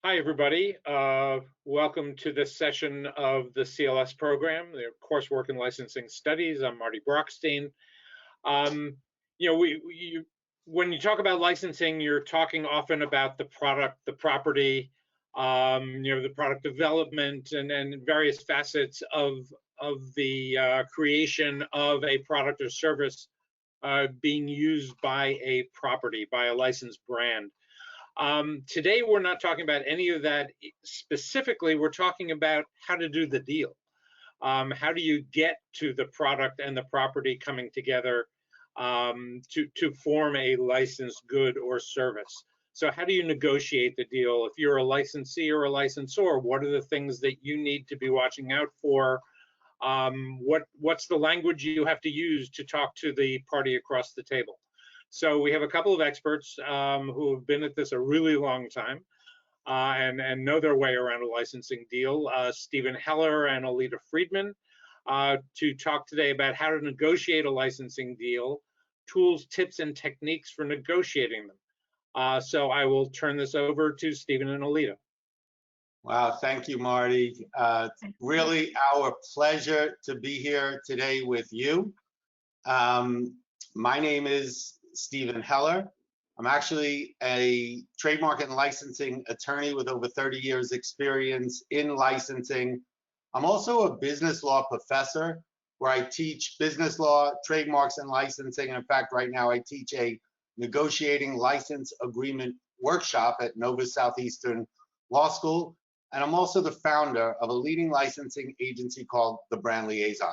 Hi, everybody. Welcome to this session of the CLS program, the Coursework in Licensing Studies. I'm Marty Brockstein. Um, you know, when you talk about licensing, you're talking often about the product, the property, the product development, and various facets of the creation of a product or service being used by a property, by a licensed brand. Today, we're not talking about any of that specifically. We're talking about how to do the deal. How do you get to the product and the property coming together to form a licensed good or service? So how do you negotiate the deal? If you're a licensee or a licensor, what are the things that you need to be watching out for? What's the language you have to use to talk to the party across the table? So we have a couple of experts who have been at this a really long time and know their way around a licensing deal, Stephen Heller and Alita Friedman, to talk today about how to negotiate a licensing deal, tools, tips, and techniques for negotiating them. So I will turn this over to Stephen and Alita. Wow, thank you, Marty. Really our pleasure to be here today with you. My name is Stephen Heller. I'm actually a trademark and licensing attorney with over 30 years experience in licensing. I'm also a business law professor where I teach business law, trademarks, and licensing. And in fact, right now I teach a negotiating license agreement workshop at Nova Southeastern Law School. And I'm also the founder of a leading licensing agency called The Brand Liaison.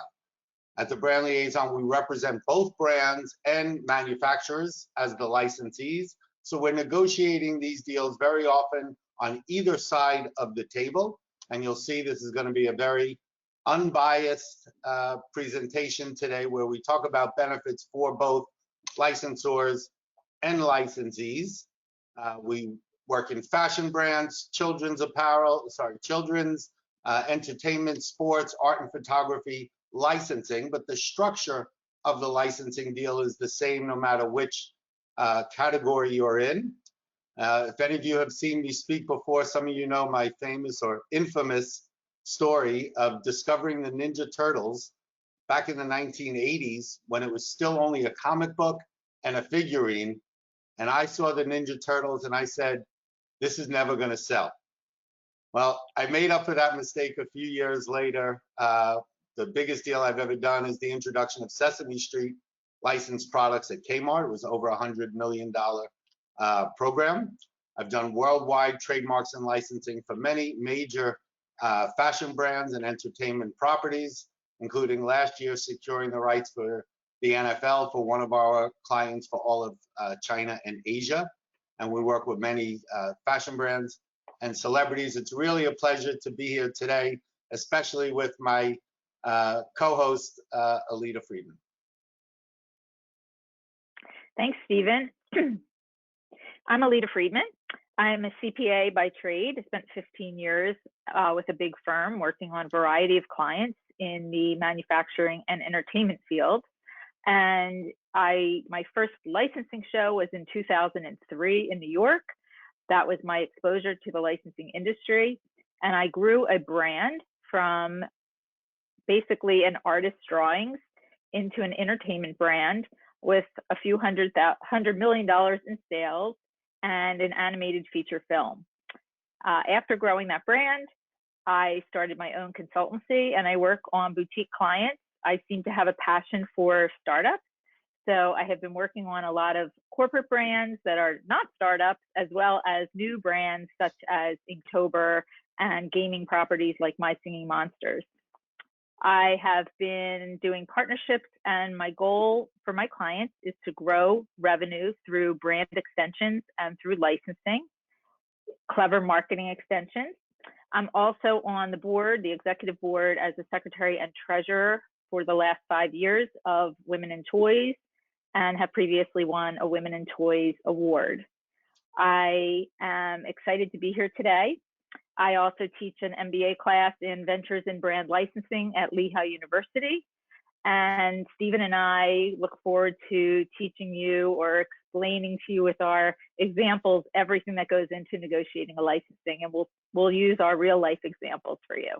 At The Brand Liaison, we represent both brands and manufacturers as the licensees. So we're negotiating these deals very often on either side of the table. And you'll see this is going to be a very unbiased presentation today where we talk about benefits for both licensors and licensees. We work in fashion brands, children's entertainment, sports, art and photography, licensing, but the structure of the licensing deal is the same no matter which category you're in. If any of you have seen me speak before, some of you know my famous or infamous story of discovering the Ninja Turtles back in the 1980s when it was still only a comic book and a figurine. And I saw the Ninja Turtles and I said, this is never going to sell. Well, I made up for that mistake a few years later. The biggest deal I've ever done is the introduction of Sesame Street licensed products at Kmart. It was over $100 million program. I've done worldwide trademarks and licensing for many major fashion brands and entertainment properties, including last year securing the rights for the NFL for one of our clients for all of China and Asia. And we work with many fashion brands and celebrities. It's really a pleasure to be here today, especially with my co-host, Alita Friedman. Thanks, Stephen. I'm Alita Friedman. I'm a CPA by trade. I spent 15 years with a big firm working on a variety of clients in the manufacturing and entertainment field. And my first licensing show was in 2003 in New York. That was my exposure to the licensing industry. And I grew a brand from basically an artist's drawings into an entertainment brand with a few $100 million in sales and an animated feature film. After growing that brand, I started my own consultancy and I work on boutique clients. I seem to have a passion for startups. So I have been working on a lot of corporate brands that are not startups, as well as new brands such as Inktober and gaming properties like My Singing Monsters. I have been doing partnerships, and my goal for my clients is to grow revenue through brand extensions and through licensing, clever marketing extensions. I'm also on the board, the executive board, as the secretary and treasurer for the last 5 years of Women in Toys, and have previously won a Women in Toys award. I am excited to be here today. I also teach an MBA class in Ventures in Brand Licensing at Lehigh University. And Stephen and I look forward to teaching you or explaining to you with our examples everything that goes into negotiating a licensing, and we'll use our real life examples for you.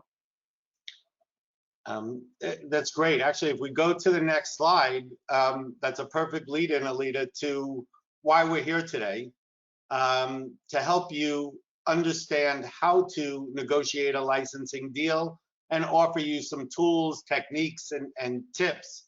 That's great. Actually, if we go to the next slide, that's a perfect lead-in, Alita, to why we're here today, to help you understand how to negotiate a licensing deal and offer you some tools, techniques, and tips.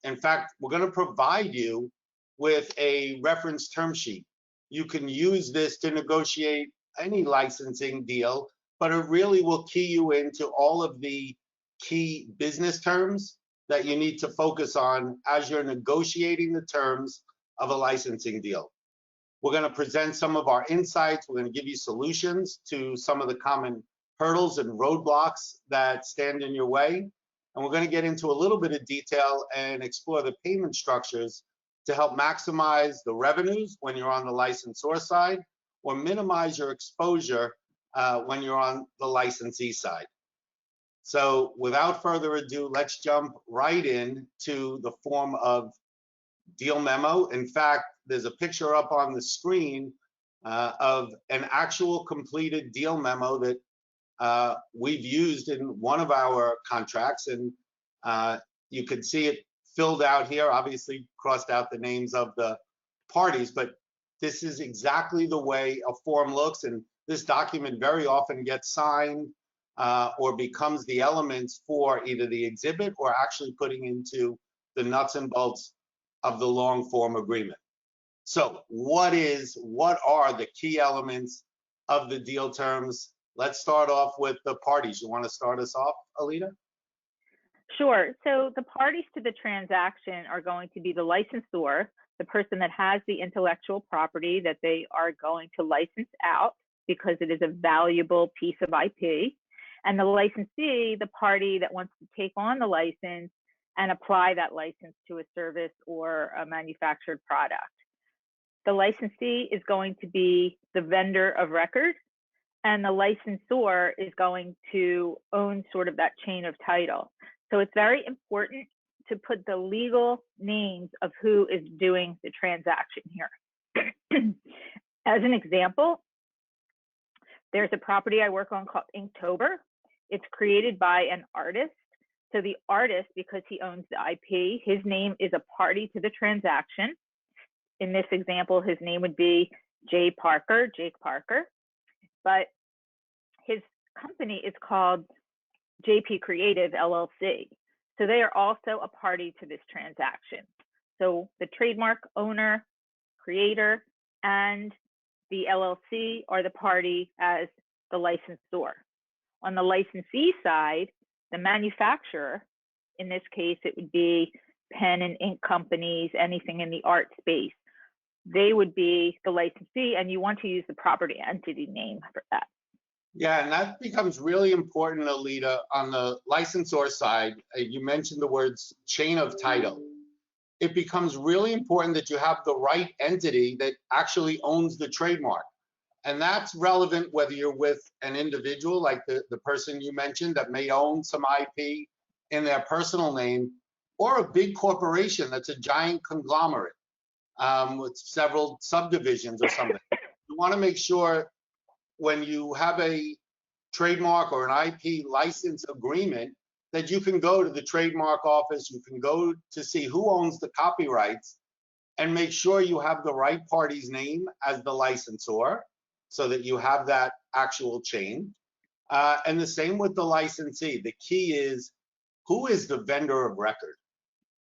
In fact, we're going to provide you with a reference term sheet. You can use this to negotiate any licensing deal, but it really will key you into all of the key business terms that you need to focus on as you're negotiating the terms of a licensing deal. We're going to present some of our insights. We're going to give you solutions to some of the common hurdles and roadblocks that stand in your way. And we're going to get into a little bit of detail and explore the payment structures to help maximize the revenues when you're on the licensor side, or minimize your exposure when you're on the licensee side. So without further ado, let's jump right in to the form of deal memo. In fact, there's a picture up on the screen of an actual completed deal memo that we've used in one of our contracts, and you can see it filled out here, obviously crossed out the names of the parties, but this is exactly the way a form looks, and this document very often gets signed or becomes the elements for either the exhibit or actually putting into the nuts and bolts of the long form agreement. So what are the key elements of the deal terms? Let's start off with the parties. You want to start us off, Alita? Sure. So the parties to the transaction are going to be the licensor, the person that has the intellectual property that they are going to license out because it is a valuable piece of IP, and the licensee, the party that wants to take on the license and apply that license to a service or a manufactured product. The licensee is going to be the vendor of record, and the licensor is going to own sort of that chain of title. So it's very important to put the legal names of who is doing the transaction here. As an example, there's a property I work on called Inktober. It's created by an artist. So the artist, because he owns the IP, his name is a party to the transaction. In this example, his name would be Jake Parker, but his company is called JP Creative LLC. So they are also a party to this transaction. So the trademark owner, creator, and the LLC are the party as the licensor. On the licensee side, the manufacturer, in this case, it would be pen and ink companies, anything in the art space. They would be the licensee, and you want to use the property entity name for that. Yeah, and that becomes really important, Alita, on the licensor side. You mentioned the words chain of title. It becomes really important that you have the right entity that actually owns the trademark. And that's relevant whether you're with an individual like the person you mentioned that may own some IP in their personal name, or a big corporation that's a giant conglomerate with several subdivisions or something. You want to make sure when you have a trademark or an IP license agreement that you can go to the trademark office, you can go to see who owns the copyrights, and make sure you have the right party's name as the licensor so that you have that actual chain. And the same with the licensee. The key is, who is the vendor of record?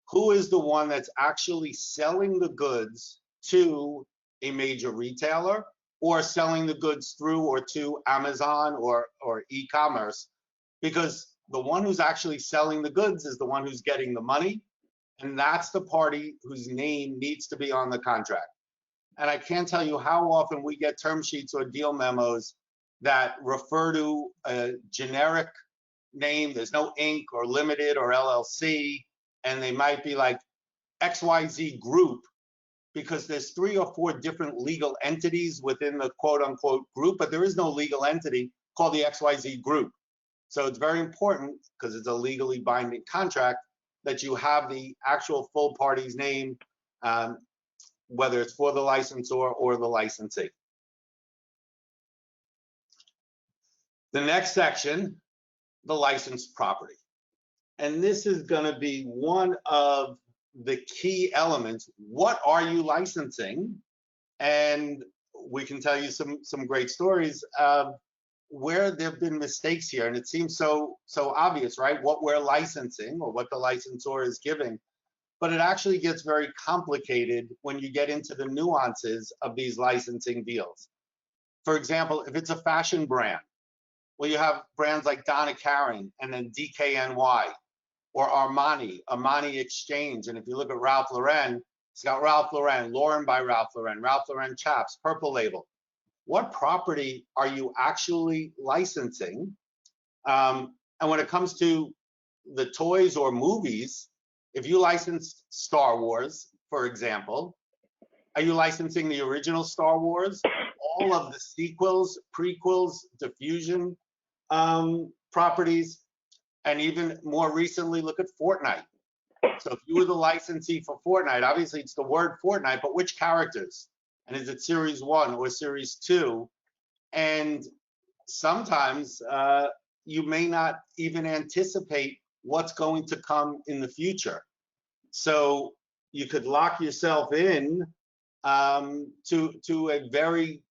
Who is the one that's actually selling the goods to a major retailer, or selling the goods through or to Amazon or e-commerce? Because the one who's actually selling the goods is the one who's getting the money, and that's the party whose name needs to be on the contract. And I can't tell you how often we get term sheets or deal memos that refer to a generic name. There's no Inc. or Limited or LLC, and they might be like XYZ Group, because there's 3 or 4 different legal entities within the quote unquote group, but there is no legal entity called the XYZ Group. So it's very important, because it's a legally binding contract, that you have the actual full party's name whether it's for the licensor or the licensee. The next section, the licensed property. And this is going to be one of the key elements. What are you licensing? And we can tell you some great stories of where there have been mistakes here. And it seems so obvious, right? What we're licensing or what the licensor is giving. But it actually gets very complicated when you get into the nuances of these licensing deals. For example, if it's a fashion brand, well, you have brands like Donna Karan and then DKNY or Armani Exchange. And if you look at Ralph Lauren, it's got Ralph Lauren, Lauren by Ralph Lauren Chaps, Purple Label. What property are you actually licensing? And when it comes to the toys or movies, if you license Star Wars, for example, are you licensing the original Star Wars, all of the sequels, prequels, diffusion properties, and even more recently, look at Fortnite. So if you were the licensee for Fortnite, obviously it's the word Fortnite, but which characters? And is it Series 1 or Series 2? And sometimes you may not even anticipate what's going to come in the future. So you could lock yourself in to a very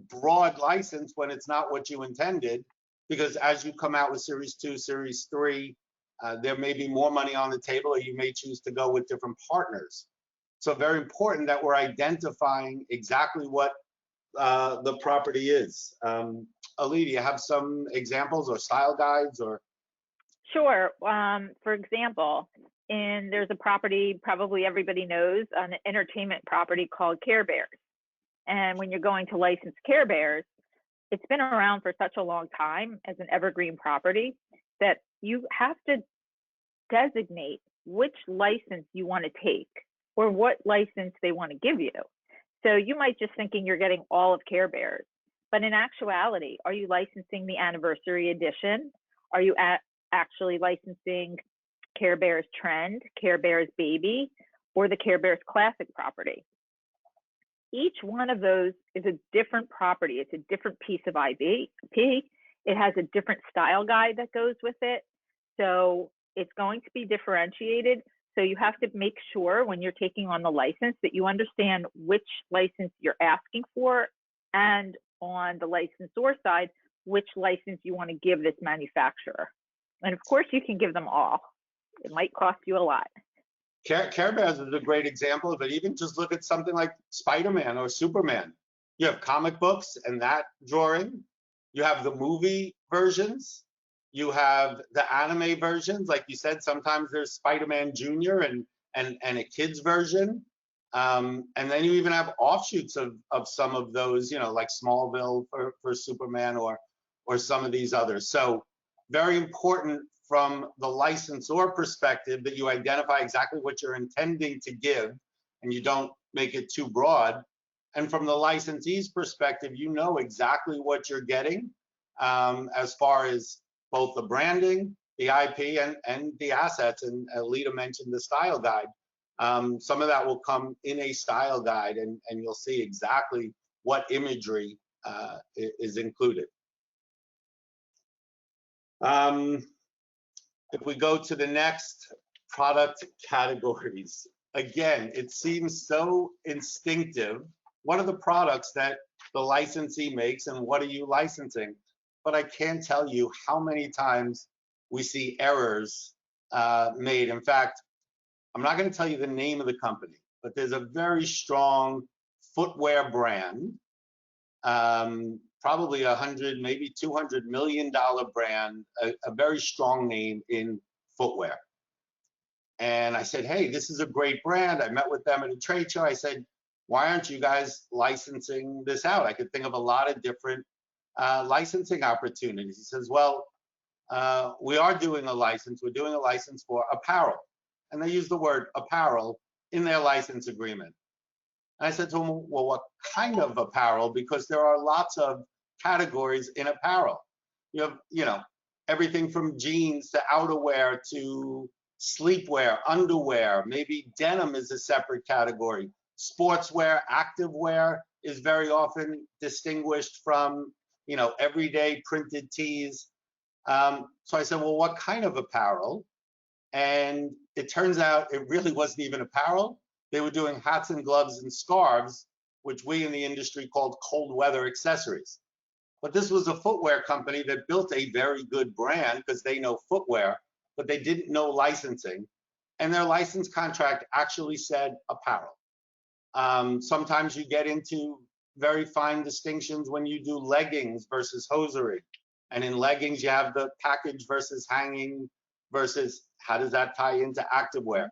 broad license when it's not what you intended, because as you come out with Series 2, Series 3, there may be more money on the table, or you may choose to go with different partners. So very important that we're identifying exactly what the property is. Ali, do you have some examples or style guides or? Sure. For example, there's a property probably everybody knows, an entertainment property called Care Bears. And when you're going to license Care Bears, it's been around for such a long time as an evergreen property that you have to designate which license you want to take or what license they want to give you. So you might just thinking you're getting all of Care Bears, but in actuality, are you licensing the anniversary edition? Are you actually licensing Care Bears Trend, Care Bears Baby, or the Care Bears Classic property? Each one of those is a different property. It's a different piece of IP. It has a different style guide that goes with it. So it's going to be differentiated. So you have to make sure when you're taking on the license that you understand which license you're asking for, and on the licensor side, which license you want to give this manufacturer. And of course, you can give them all. It might cost you a lot. Care Bears is a great example, but even just look at something like Spider-Man or Superman. You have comic books and that drawing. You have the movie versions. You have the anime versions. Like you said, sometimes there's Spider-Man Jr. and a kid's version. And then you even have offshoots of some of those, you know, like Smallville for Superman or some of these others. So very important from the licensor perspective that you identify exactly what you're intending to give and you don't make it too broad. And from the licensee's perspective, you know exactly what you're getting as far as both the branding, the IP, and the assets. And Alita mentioned the style guide. Some of that will come in a style guide, and you'll see exactly what imagery is included. If we go to the next, product categories. Again, it seems so instinctive. What are the products that the licensee makes and what are you licensing? But I can't tell you how many times we see errors made. In fact, I'm not going to tell you the name of the company, but there's a very strong footwear brand, probably 100, maybe $200 million brand, a very strong name in footwear. And I said, hey, this is a great brand. I met with them at a trade show. I said, why aren't you guys licensing this out? I could think of a lot of different licensing opportunities. He says, well, we are doing a license. We're doing a license for apparel. And they use the word apparel in their license agreement. And I said to him, well, what kind of apparel? Because there are lots of categories in apparel. You have, you know, everything from jeans to outerwear to sleepwear, underwear, maybe denim is a separate category. Sportswear, activewear is very often distinguished from, you know, everyday printed tees. So I said, well, what kind of apparel? And it turns out it really wasn't even apparel. They were doing hats and gloves and scarves, which we in the industry called cold weather accessories. But this was a footwear company that built a very good brand because they know footwear, but they didn't know licensing. And their license contract actually said apparel. Sometimes you get into very fine distinctions when you do leggings versus hosiery. And in leggings, you have the package versus hanging versus how does that tie into activewear?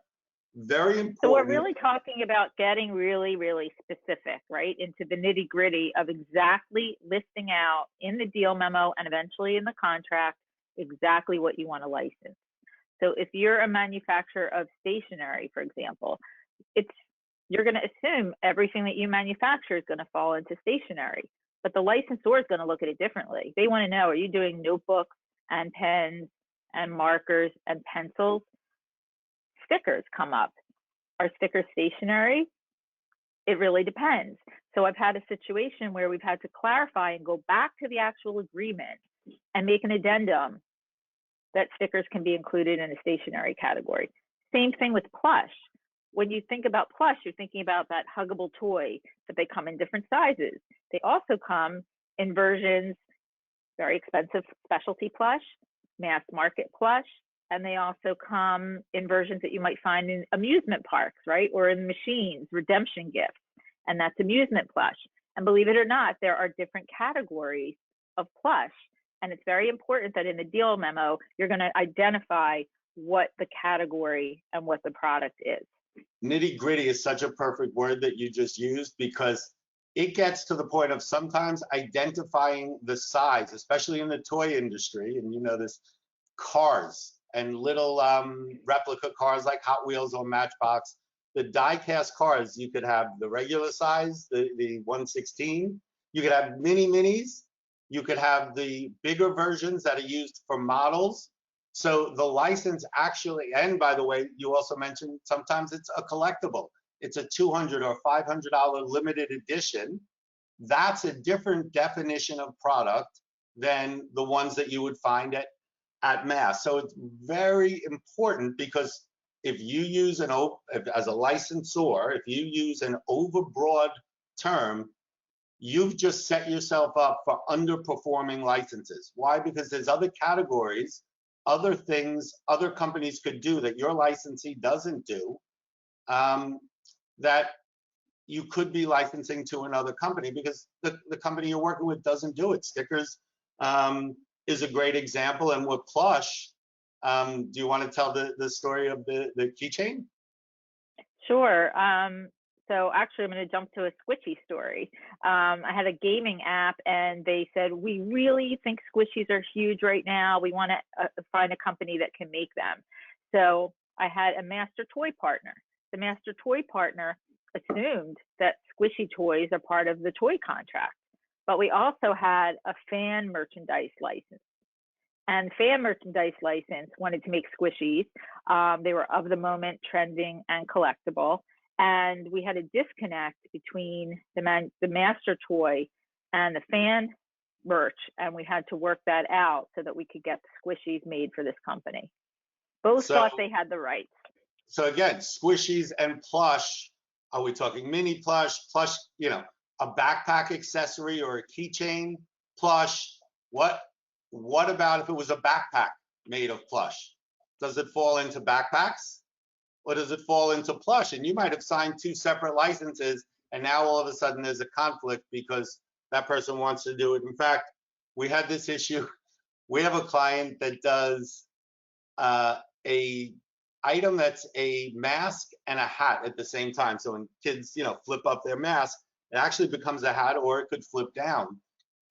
Very important. So we're really talking about getting really, really specific, right? Into the nitty gritty of exactly listing out in the deal memo and eventually in the contract exactly what you want to license. So if you're a manufacturer of stationery, for example, you're going to assume everything that you manufacture is going to fall into stationery, but the licensor is going to look at it differently. They want to know, are you doing notebooks and pens and markers and pencils? Stickers come up. Are stickers stationary? It really depends. So I've had a situation where we've had to clarify and go back to the actual agreement and make an addendum that stickers can be included in a stationary category. Same thing with plush. When you think about plush, you're thinking about that huggable toy, that they come in different sizes. They also come in versions, very expensive specialty plush, mass market plush, and they also come in versions that you might find in amusement parks, right? Or in machines, redemption gifts, and that's amusement plush. And believe it or not, there are different categories of plush. And it's very important that in the deal memo, you're going to identify what the category and what the product is. Nitty gritty is such a perfect word that you just used because it gets to the point of sometimes identifying the size, especially in the toy industry. And you know this, cars and little replica cars like Hot Wheels or Matchbox. The die-cast cars, you could have the regular size, the 1/16. You could have mini minis. You could have the bigger versions that are used for models. So the license actually, and by the way, you also mentioned sometimes it's a collectible. It's a $200 or $500 limited edition. That's a different definition of product than the ones that you would find at mass. So it's very important because if you use as a licensor, if you use an overbroad term, you've just set yourself up for underperforming licenses. Why? Because there's other categories, other things other companies could do that your licensee doesn't do, that you could be licensing to another company because the company you're working with doesn't do it. Stickers is a great example. And with plush, do you want to tell the story of the keychain? Sure. So actually, I'm going to jump to a squishy story. I had a gaming app, and they said, we really think squishies are huge right now. We want to find a company that can make them. So I had a master toy partner. The master toy partner assumed that squishy toys are part of the toy contract. But we also had a fan merchandise license. And fan merchandise license wanted to make squishies. They were of the moment, trending, and collectible. And we had a disconnect between the master toy and the fan merch, and we had to work that out so that we could get the squishies made for this company. Both thought they had the rights. So again, squishies and plush, are we talking mini plush, you know, a backpack accessory or a keychain plush? What about if it was a backpack made of plush? Does it fall into backpacks? Or does it fall into plush? And you might have signed two separate licenses, and now all of a sudden there's a conflict because that person wants to do it. In fact, we had this issue. We have a client that does a item that's a mask and a hat at the same time. So when kids, you know, flip up their mask, it actually becomes a hat, or it could flip down.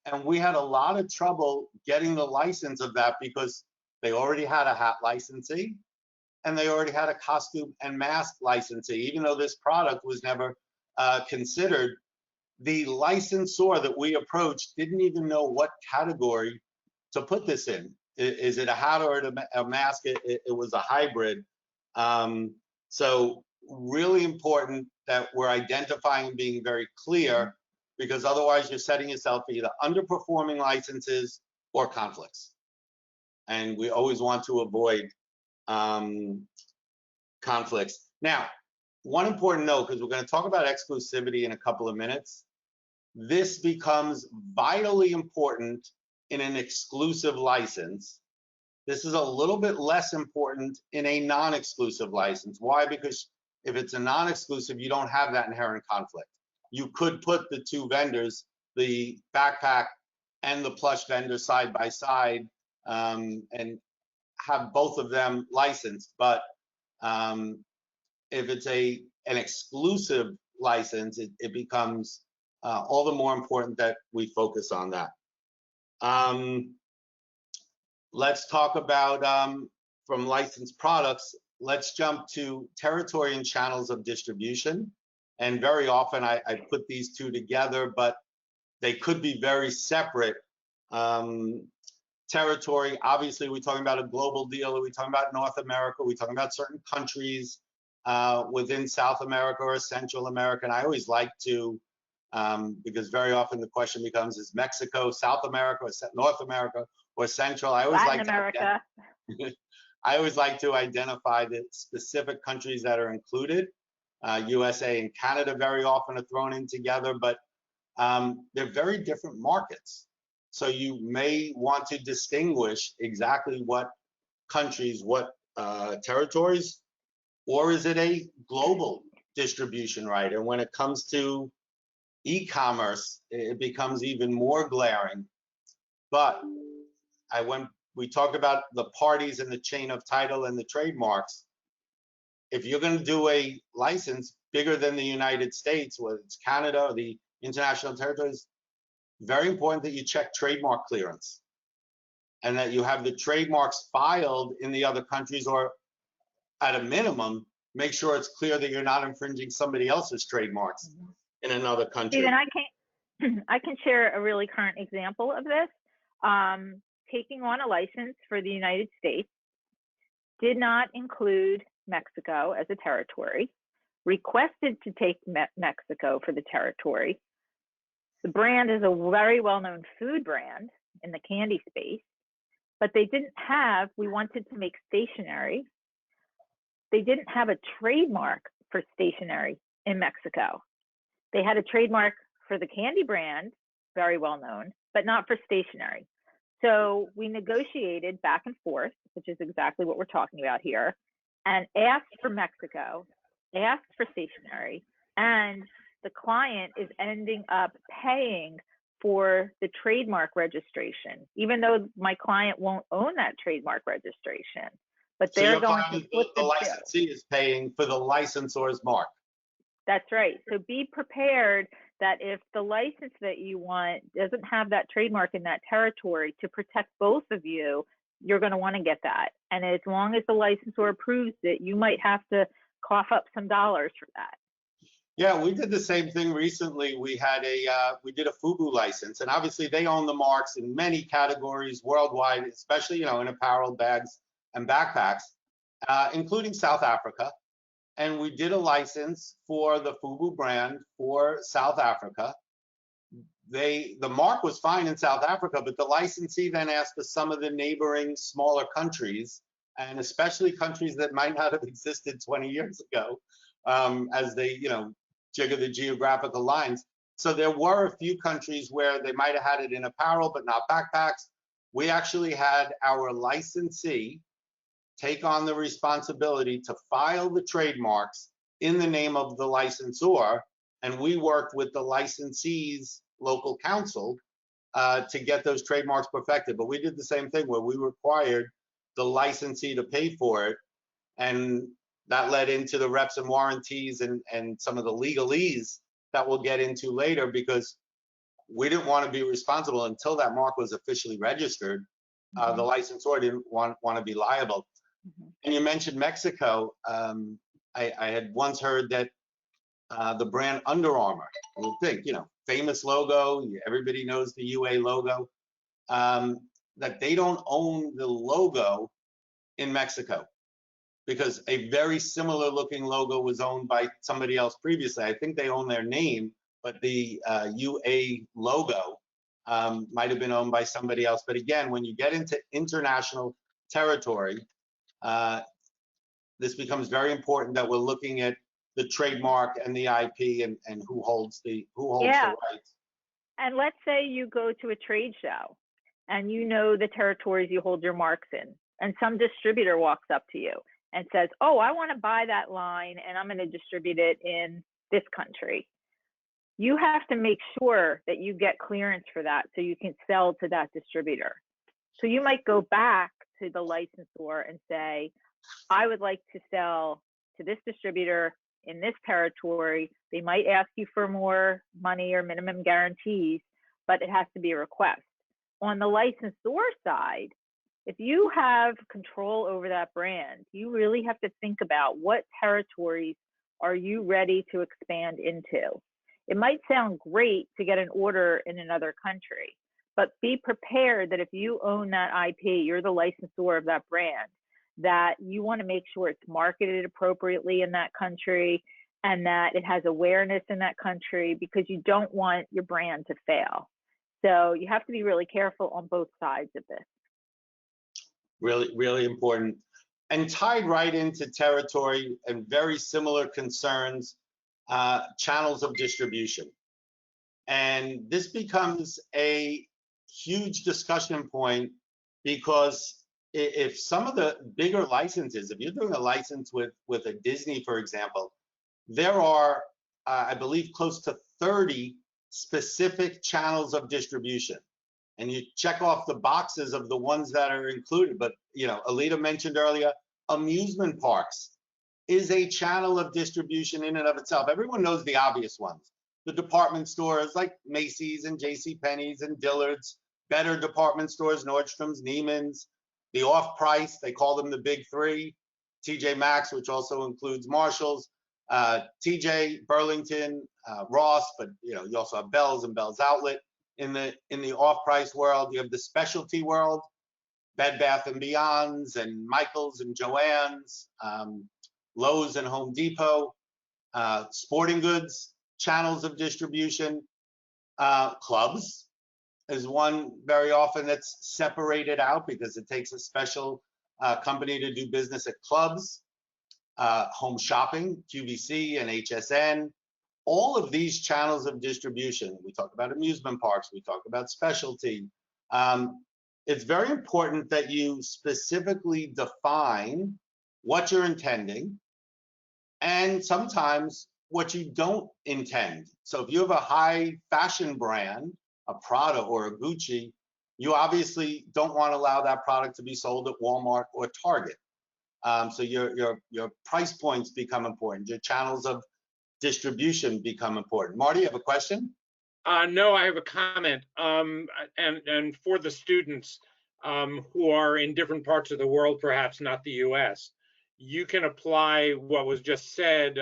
And we had a lot of trouble getting the license of that because they already had a hat licensee, and they already had a costume and mask licensee, even though this product was never considered. The licensor that we approached didn't even know what category to put this in. Is it a hat or a mask? It was a hybrid. So really important that we're identifying and being very clear, because otherwise you're setting yourself for either underperforming licenses or conflicts. And we always want to avoid conflicts. Now, one important note, because we're going to talk about exclusivity in a couple of minutes, this becomes vitally important in an exclusive license. This is a little bit less important in a non-exclusive license. Why? Because if it's a non-exclusive, you don't have that inherent conflict. You could put the two vendors, the backpack and the plush vendor, side by side, and have both of them licensed. But if it's an exclusive license, it becomes all the more important that we focus on that. Let's talk about, from licensed products, let's jump to territory and channels of distribution. And very often I put these two together, but they could be very separate. Territory, obviously, we're talking about a global deal. Are we talking about North America? Are we talking about certain countries within South America or Central America? And I always like to, because very often the question becomes, is Mexico South America or North America or Central? I always Latin America. I always like to identify the specific countries that are included. USA and Canada very often are thrown in together, but they're very different markets. So you may want to distinguish exactly what countries, what territories, or is it a global distribution right? And when it comes to e-commerce, it becomes even more glaring. But when we talked about the parties and the chain of title and the trademarks, if you're going to do a license bigger than the United States, whether it's Canada or the international territories, very important that you check trademark clearance and that you have the trademarks filed in the other countries, or at a minimum, make sure it's clear that you're not infringing somebody else's trademarks in another country. Stephen, I can share a really current example of this. Taking on a license for the United States, did not include Mexico as a territory, requested to take Mexico for the territory. The brand is a very well-known food brand in the candy space, but they didn't have, we wanted to make stationery. They didn't have a trademark for stationery in Mexico. They had a trademark for the candy brand, very well-known, but not for stationery. So we negotiated back and forth, which is exactly what we're talking about here, and asked for Mexico, asked for stationery, and the client is ending up paying for the trademark registration, even though my client won't own that trademark registration. But So they're going to put the licensee is paying for the licensor's mark. That's right. So be prepared that if the license that you want doesn't have that trademark in that territory, to protect both of you, you're going to want to get that. And as long as the licensor approves it, you might have to cough up some dollars for that. Yeah, we did the same thing recently. We had we did a FUBU license, and obviously they own the marks in many categories worldwide, especially, in apparel, bags, and backpacks, including South Africa. And we did a license for the FUBU brand for South Africa. The mark was fine in South Africa, but the licensee then asked for some of the neighboring smaller countries, and especially countries that might not have existed 20 years ago, as they, jigger the geographical lines. So there were a few countries where they might have had it in apparel, but not backpacks. We actually had our licensee take on the responsibility to file the trademarks in the name of the licensor, and we worked with the licensee's local counsel to get those trademarks perfected. But we did the same thing where we required the licensee to pay for it, and that led into the reps and warranties and some of the legalese that we'll get into later, because we didn't want to be responsible until that mark was officially registered. The licensor didn't want to be liable. And you mentioned Mexico. I had once heard that the brand Under Armour, you think, famous logo, everybody knows the UA logo, that they don't own the logo in Mexico. because a very similar looking logo was owned by somebody else previously. I think they own their name, but the UA logo might have been owned by somebody else. But again, when you get into international territory, this becomes very important that we're looking at the trademark and the IP and who holds the Yeah. rights. And let's say you go to a trade show and you know the territories you hold your marks in, and some distributor walks up to you and says, oh, I want to buy that line and I'm going to distribute it in this country. You have to make sure that you get clearance for that so you can sell to that distributor. So you might go back to the licensor and say, I would like to sell to this distributor in this territory. They might ask you for more money or minimum guarantees, but it has to be a request. On the licensor side, if you have control over that brand, you really have to think about what territories are you ready to expand into. It might sound great to get an order in another country, but be prepared that if you own that IP, you're the licensor of that brand, that you want to make sure it's marketed appropriately in that country and that it has awareness in that country, because you don't want your brand to fail. So you have to be really careful on both sides of this. Really, really important. And tied right into territory and very similar concerns, channels of distribution. And this becomes a huge discussion point, because if some of the bigger licenses, if you're doing a license with a Disney, for example, there are, I believe, close to 30 specific channels of distribution. And you check off the boxes of the ones that are included. But, you know, Alita mentioned earlier, amusement parks is a channel of distribution in and of itself. Everyone knows the obvious ones. The department stores like Macy's and JCPenney's and Dillard's, better department stores, Nordstrom's, Neiman's, the off-price, they call them the big three, TJ Maxx, which also includes Marshall's, TJ, Burlington, Ross, but you know, you also have Bell's and Bell's Outlet. In the off-price world, you have the specialty world, Bed Bath and Beyond's and Michael's and Joann's, Lowe's and Home Depot, sporting goods, channels of distribution, clubs is one very often that's separated out because it takes a special company to do business at clubs, home shopping, QVC and HSN. All of these channels of distribution, we talk about amusement parks, we talk about specialty. It's very important that you specifically define what you're intending and sometimes what you don't intend. So if you have a high fashion brand, a Prada or a Gucci, you obviously don't want to allow that product to be sold at Walmart or Target. So your price points become important. Your channels of distribution become important. Marty, you have a question? No, I have a comment. And for the students who are in different parts of the world, perhaps not the U.S., you can apply what was just said.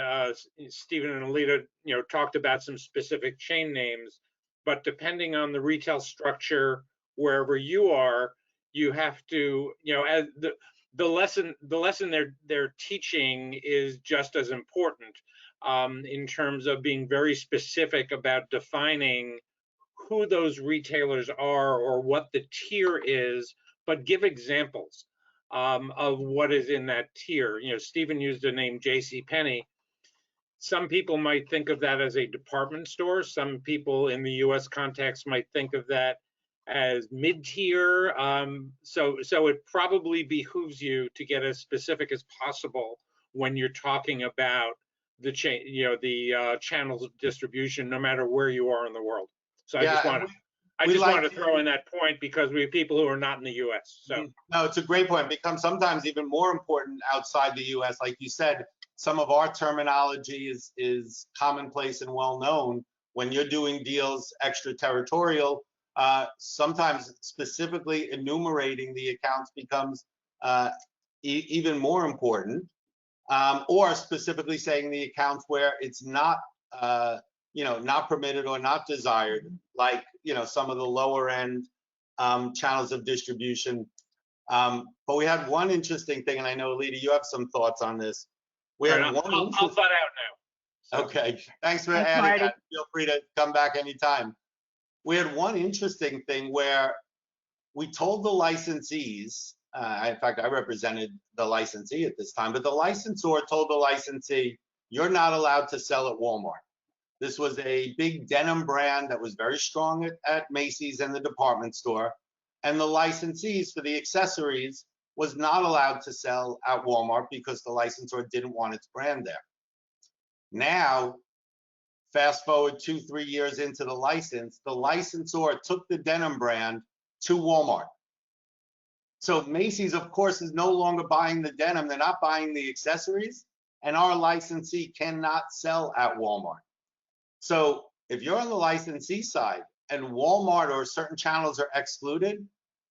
Stephen and Alita, talked about some specific chain names, but depending on the retail structure wherever you are, you have to, as the lesson they're teaching is just as important in terms of being very specific about defining who those retailers are or what the tier is, but give examples of what is in that tier. Stephen used the name JCPenney. Some people might think of that as a department store. Some people in the US context might think of that as mid-tier. So it probably behooves you to get as specific as possible when you're talking about the channels of distribution, no matter where you are in the world. So yeah, I just want to throw in that point because we have people who are not in the US. So no, it's a great point. It becomes sometimes even more important outside the US. Like you said, some of our terminology is commonplace and well known. When you're doing deals extraterritorial, sometimes specifically enumerating the accounts becomes even more important, or specifically saying the accounts where it's not not permitted or not desired, like some of the lower end channels of distribution. But we had one interesting thing, and I know, Alita, you have some thoughts on this. We All had right, one I'll interesting. butt out now. So, Okay, thanks for Thanks, adding Marty. that. Feel free to come back anytime. We had one interesting thing where we told the licensees, in fact, I represented the licensee at this time, but the licensor told the licensee, you're not allowed to sell at Walmart. This was a big denim brand that was very strong at Macy's and the department store. And the licensees for the accessories was not allowed to sell at Walmart because the licensor didn't want its brand there. Now, fast forward 2-3 years into the license, the licensor took the denim brand to Walmart. So Macy's, of course, is no longer buying the denim. They're not buying the accessories, and our licensee cannot sell at Walmart. So if you're on the licensee side and Walmart or certain channels are excluded,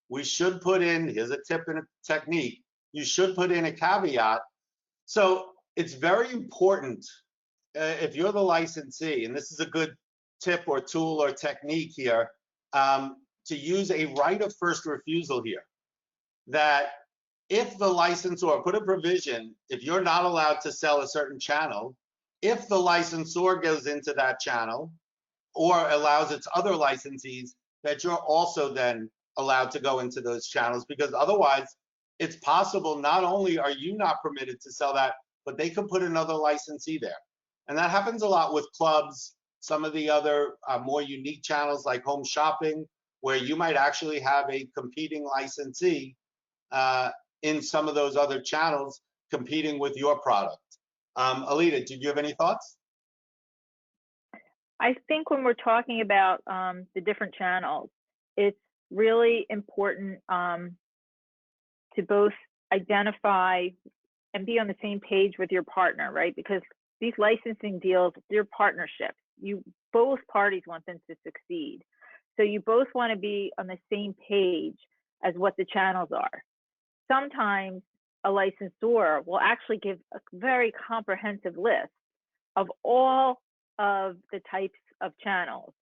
we should put in, here's a tip and a technique, you should put in a caveat. So it's very important if you're the licensee, and this is a good tip or tool or technique here, to use a right of first refusal here. That if the licensor, put a provision, if you're not allowed to sell a certain channel, if the licensor goes into that channel or allows its other licensees, that you're also then allowed to go into those channels, because otherwise it's possible not only are you not permitted to sell that, but they could put another licensee there. And that happens a lot with clubs, some of the other more unique channels like home shopping, where you might actually have a competing licensee in some of those other channels competing with your product. Alita, did you have any thoughts? I think when we're talking about the different channels, it's really important to both identify and be on the same page with your partner, right? Because these licensing deals, they're partnerships. Both parties want them to succeed. So you both want to be on the same page as what the channels are. Sometimes a licensor will actually give a very comprehensive list of all of the types of channels,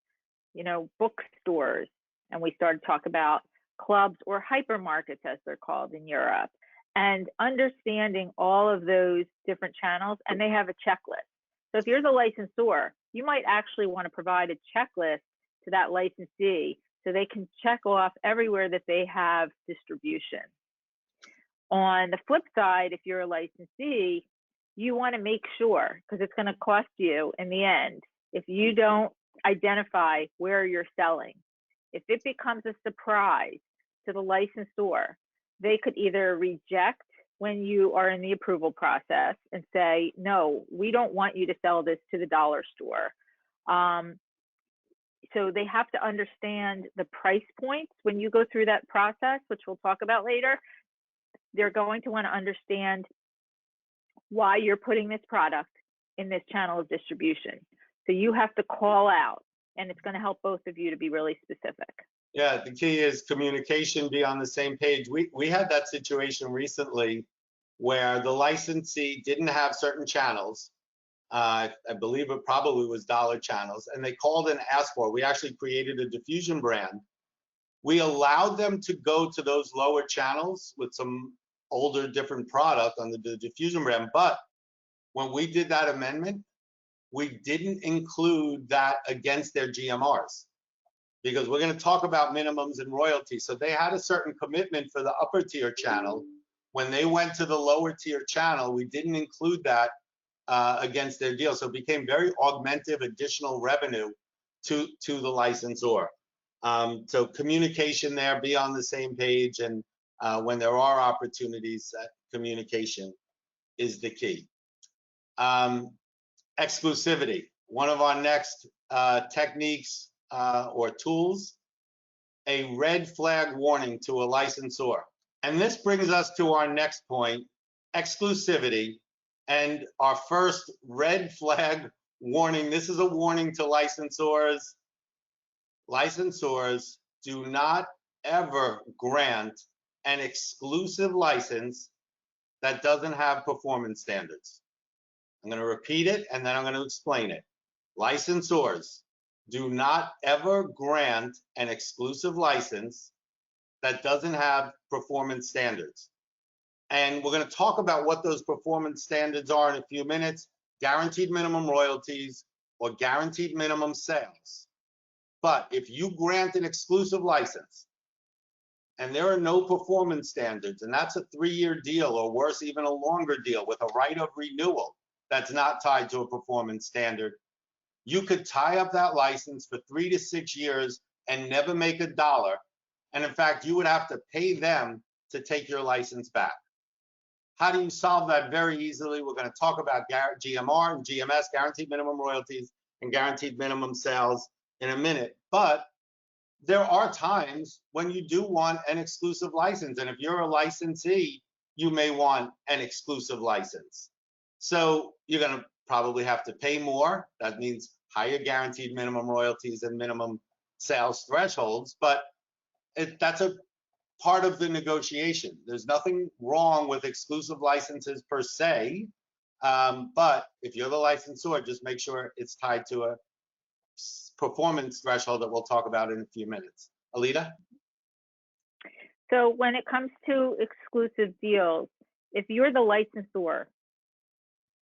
bookstores, and we started to talk about clubs or hypermarkets as they're called in Europe, and understanding all of those different channels, and they have a checklist. So if you're the licensor, you might actually want to provide a checklist to that licensee so they can check off everywhere that they have distribution. On the flip side, if you're a licensee, you want to make sure, because it's going to cost you in the end, if you don't identify where you're selling. If it becomes a surprise to the licensor, they could either reject when you are in the approval process and say, no, we don't want you to sell this to the dollar store. So they have to understand the price points when you go through that process, which we'll talk about later. They're going to want to understand why you're putting this product in this channel of distribution. So you have to call out, and it's going to help both of you to be really specific. Yeah, the key is communication, be on the same page. We had that situation recently where the licensee didn't have certain channels. I believe it probably was dollar channels, and they called and asked for it. We actually created a diffusion brand. We allowed them to go to those lower channels with some older, different product on the diffusion brand. But when we did that amendment, we didn't include that against their GMRs, because we're going to talk about minimums and royalties. So they had a certain commitment for the upper tier channel. When they went to the lower tier channel, we didn't include that against their deal. So it became very augmentive additional revenue to the licensor. So communication there, be on the same page, and when there are opportunities, communication is the key. Exclusivity, one of our next techniques or tools, a red flag warning to a licensor. And this brings us to our next point, exclusivity. And our first red flag warning, this is a warning to licensors. Licensors, do not ever grant an exclusive license that doesn't have performance standards. I'm going to repeat it, and then I'm going to explain it. Licensors, do not ever grant an exclusive license that doesn't have performance standards. And we're going to talk about what those performance standards are in a few minutes: guaranteed minimum royalties or guaranteed minimum sales. But if you grant an exclusive license and there are no performance standards, and that's a 3-year deal, or worse, even a longer deal with a right of renewal that's not tied to a performance standard, you could tie up that license for 3 to 6 years and never make a dollar. And in fact, you would have to pay them to take your license back. How do you solve that? Very easily. We're going to talk about GMR and GMS, guaranteed minimum royalties and guaranteed minimum sales, in a minute. But there are times when you do want an exclusive license. And if you're a licensee, you may want an exclusive license. So you're going to probably have to pay more. That means higher guaranteed minimum royalties and minimum sales thresholds. But that's a part of the negotiation. There's nothing wrong with exclusive licenses per se. But if you're the licensor, just make sure it's tied to a performance threshold that we'll talk about in a few minutes. Alita? So when it comes to exclusive deals, if you're the licensor,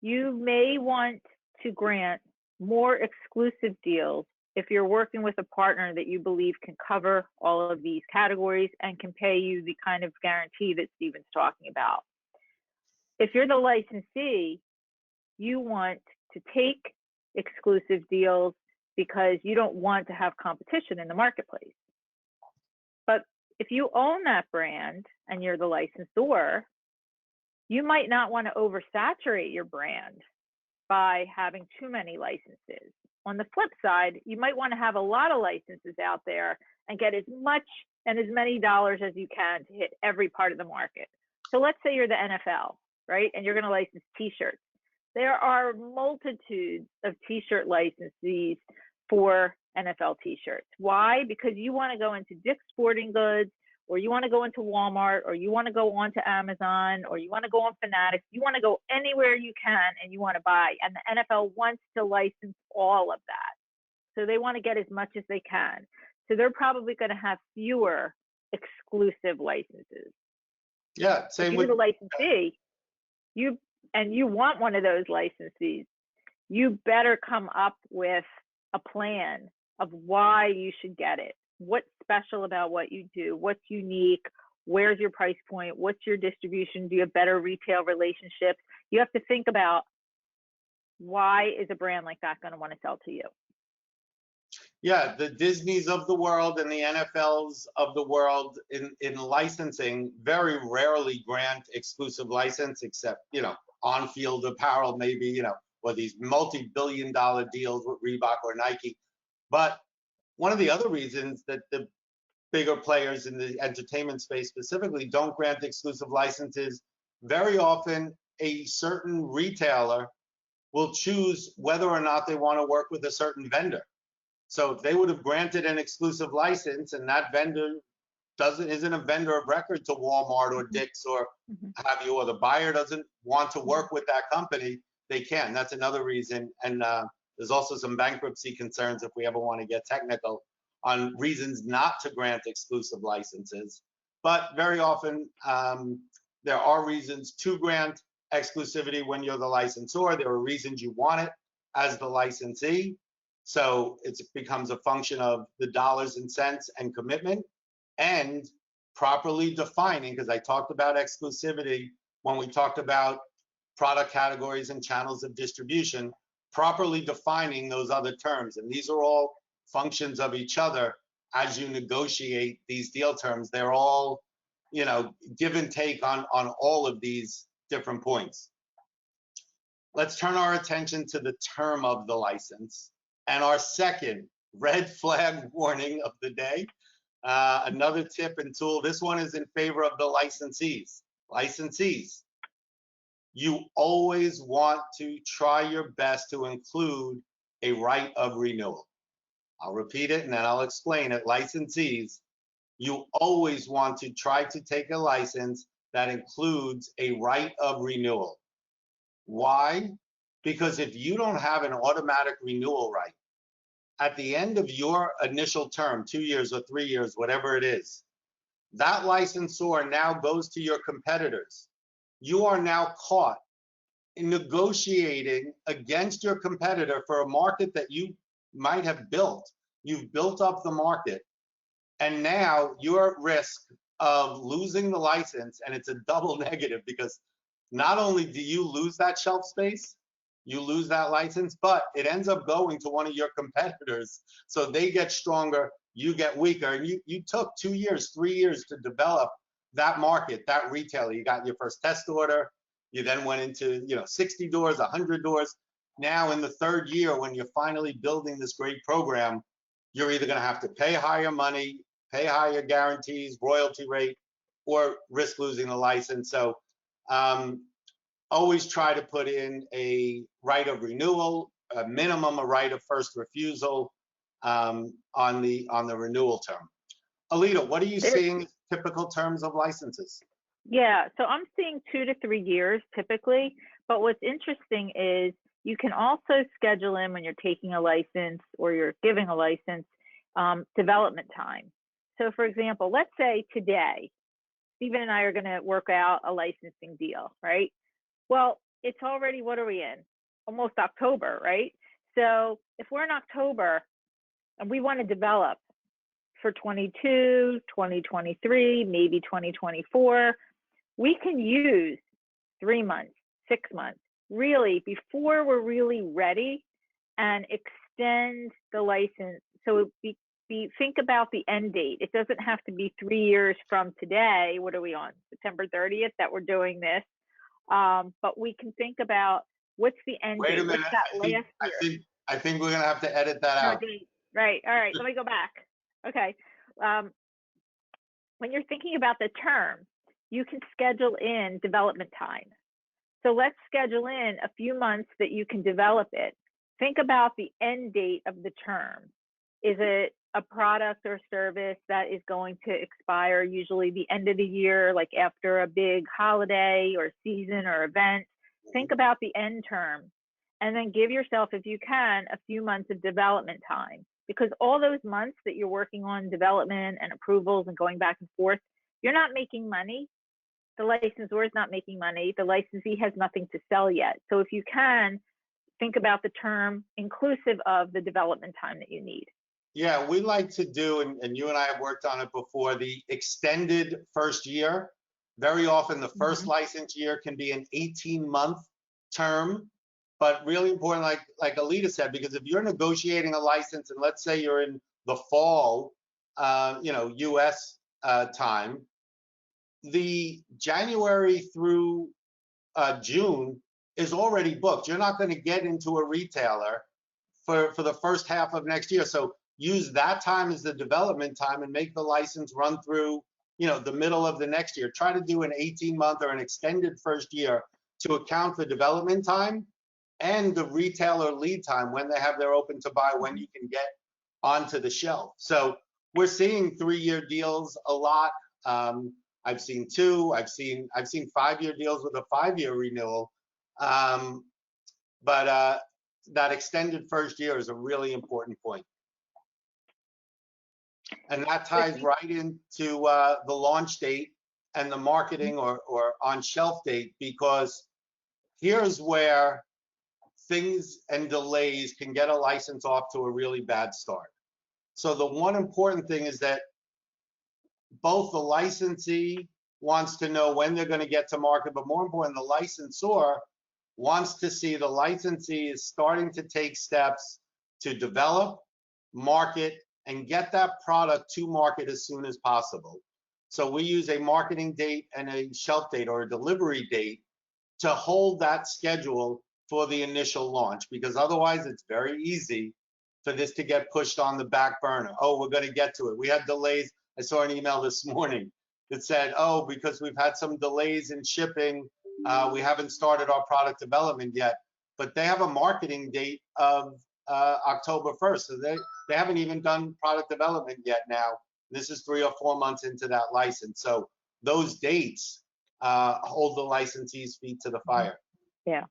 you may want to grant more exclusive deals if you're working with a partner that you believe can cover all of these categories and can pay you the kind of guarantee that Stephen's talking about. If you're the licensee, you want to take exclusive deals because you don't want to have competition in the marketplace. But if you own that brand and you're the licensor, you might not want to oversaturate your brand by having too many licenses. On the flip side, you might want to have a lot of licenses out there and get as much and as many dollars as you can to hit every part of the market. So let's say you're the NFL, right? And you're going to license t-shirts. There are multitudes of t-shirt licensees for NFL t-shirts. Why? Because you want to go into Dick's Sporting Goods, or you want to go into Walmart, or you want to go onto Amazon, or you want to go on Fanatics. You want to go anywhere you can and you want to buy. And the NFL wants to license all of that. So they want to get as much as they can. So they're probably going to have fewer exclusive licenses. Yeah, same with the licensee. You want one of those licensees, you better come up with a plan of why you should get it. What's special about what you do? What's unique? Where's your price point? What's your distribution? Do you have better retail relationships? You have to think about, why is a brand like that going to want to sell to you? Yeah, the Disneys of the world and the NFLs of the world in licensing very rarely grant exclusive license, except, on-field apparel, maybe, or these multi-billion-dollar deals with Reebok or Nike. But one of the other reasons that the bigger players in the entertainment space specifically don't grant exclusive licenses, very often a certain retailer will choose whether or not they want to work with a certain vendor. So if they would have granted an exclusive license and that vendor isn't a vendor of record to Walmart or Dick's or have you, or the buyer doesn't want to work with that company, they can. That's another reason. And there's also some bankruptcy concerns, if we ever want to get technical, on reasons not to grant exclusive licenses. But very often there are reasons to grant exclusivity when you're the licensor. There are reasons you want it as the licensee. So it becomes a function of the dollars and cents and commitment, and properly defining, because I talked about exclusivity when we talked about product categories and channels of distribution, properly defining those other terms. And these are all functions of each other as you negotiate these deal terms. They're all, give and take on all of these different points. Let's turn our attention to the term of the license and our second red flag warning of the day. Another tip and tool. This one is in favor of the licensees. Licensees, you always want to try your best to include a right of renewal. I'll repeat it and then I'll explain it. Licensees, you always want to try to take a license that includes a right of renewal. Why? Because if you don't have an automatic renewal right, at the end of your initial term, 2 years or 3 years, whatever it is, That licensor now goes to your competitors. You are now caught in negotiating against your competitor for a market that you might have built. You've built up the market, and now you're at risk of losing the license, and it's a double negative because not only do you lose that shelf space, you lose that license, but it ends up going to one of your competitors. So they get stronger, you get weaker. And you took 2 years, 3 years to develop that market, that retailer. You got your first test order. You then went into 60 doors, 100 doors. Now in the third year, when you're finally building this great program, you're either going to have to pay higher money, pay higher guarantees, royalty rate, or risk losing the license. So always try to put in a right of renewal, a minimum a right of first refusal on the renewal term. Alita, what are you seeing typical terms of licenses? Yeah, so I'm seeing 2 to 3 years typically, but what's interesting is you can also schedule in when you're taking a license or you're giving a license, development time. So for example, let's say today, Stephen and I are gonna work out a licensing deal, right? Well, it's already, what are we in? Almost October, right? So if we're in October and we want to develop for 22, 2023, maybe 2024, we can use 3 months, 6 months, really before we're really ready, and extend the license. So think about the end date. It doesn't have to be 3 years from today. What are we on? September 30th that we're doing this. But we can think about what's the end date. Wait a minute. I think we're gonna have to edit that out. Right. All right. Let me go back. Okay. When you're thinking about the term, you can schedule in development time. So let's schedule in a few months that you can develop it. Think about the end date of the term. Is it a product or service that is going to expire usually the end of the year, like after a big holiday or season or event? Think about the end term, and then give yourself, if you can, a few months of development time, because all those months that you're working on development and approvals and going back and forth, you're not making money. The licensor is not making money. The licensee has nothing to sell yet. So if you can, think about the term inclusive of the development time that you need. Yeah, we like to do, and you and I have worked on it before, the extended first year. Very often the first license year can be an 18-month term, but really important, like Alita said, because if you're negotiating a license, and let's say you're in the fall, US time, the January through June is already booked. You're not going to get into a retailer for the first half of next year. So use that time as the development time and make the license run through, the middle of the next year. Try to do an 18-month or an extended first year to account for development time and the retailer lead time when they have their open to buy, when you can get onto the shelf. So we're seeing 3-year deals a lot. I've seen 2. I've seen 5-year deals with a 5-year renewal. But that extended first year is a really important point. And that ties right into the launch date and the marketing or on shelf date, because here's where things and delays can get a license off to a really bad start. So the one important thing is that both the licensee wants to know when they're going to get to market, but more important, the licensor wants to see the licensee is starting to take steps to develop, market, and get that product to market as soon as possible. So we use a marketing date and a shelf date or a delivery date to hold that schedule for the initial launch, because otherwise it's very easy for this to get pushed on the back burner. Oh, we're going to get to it. We had delays. I saw an email this morning that said, oh, because we've had some delays in shipping, we haven't started our product development yet. But they have a marketing date of October 1st. So they haven't even done product development yet now. This is 3 or 4 months into that license. So those dates hold the licensee's feet to the fire. Yeah.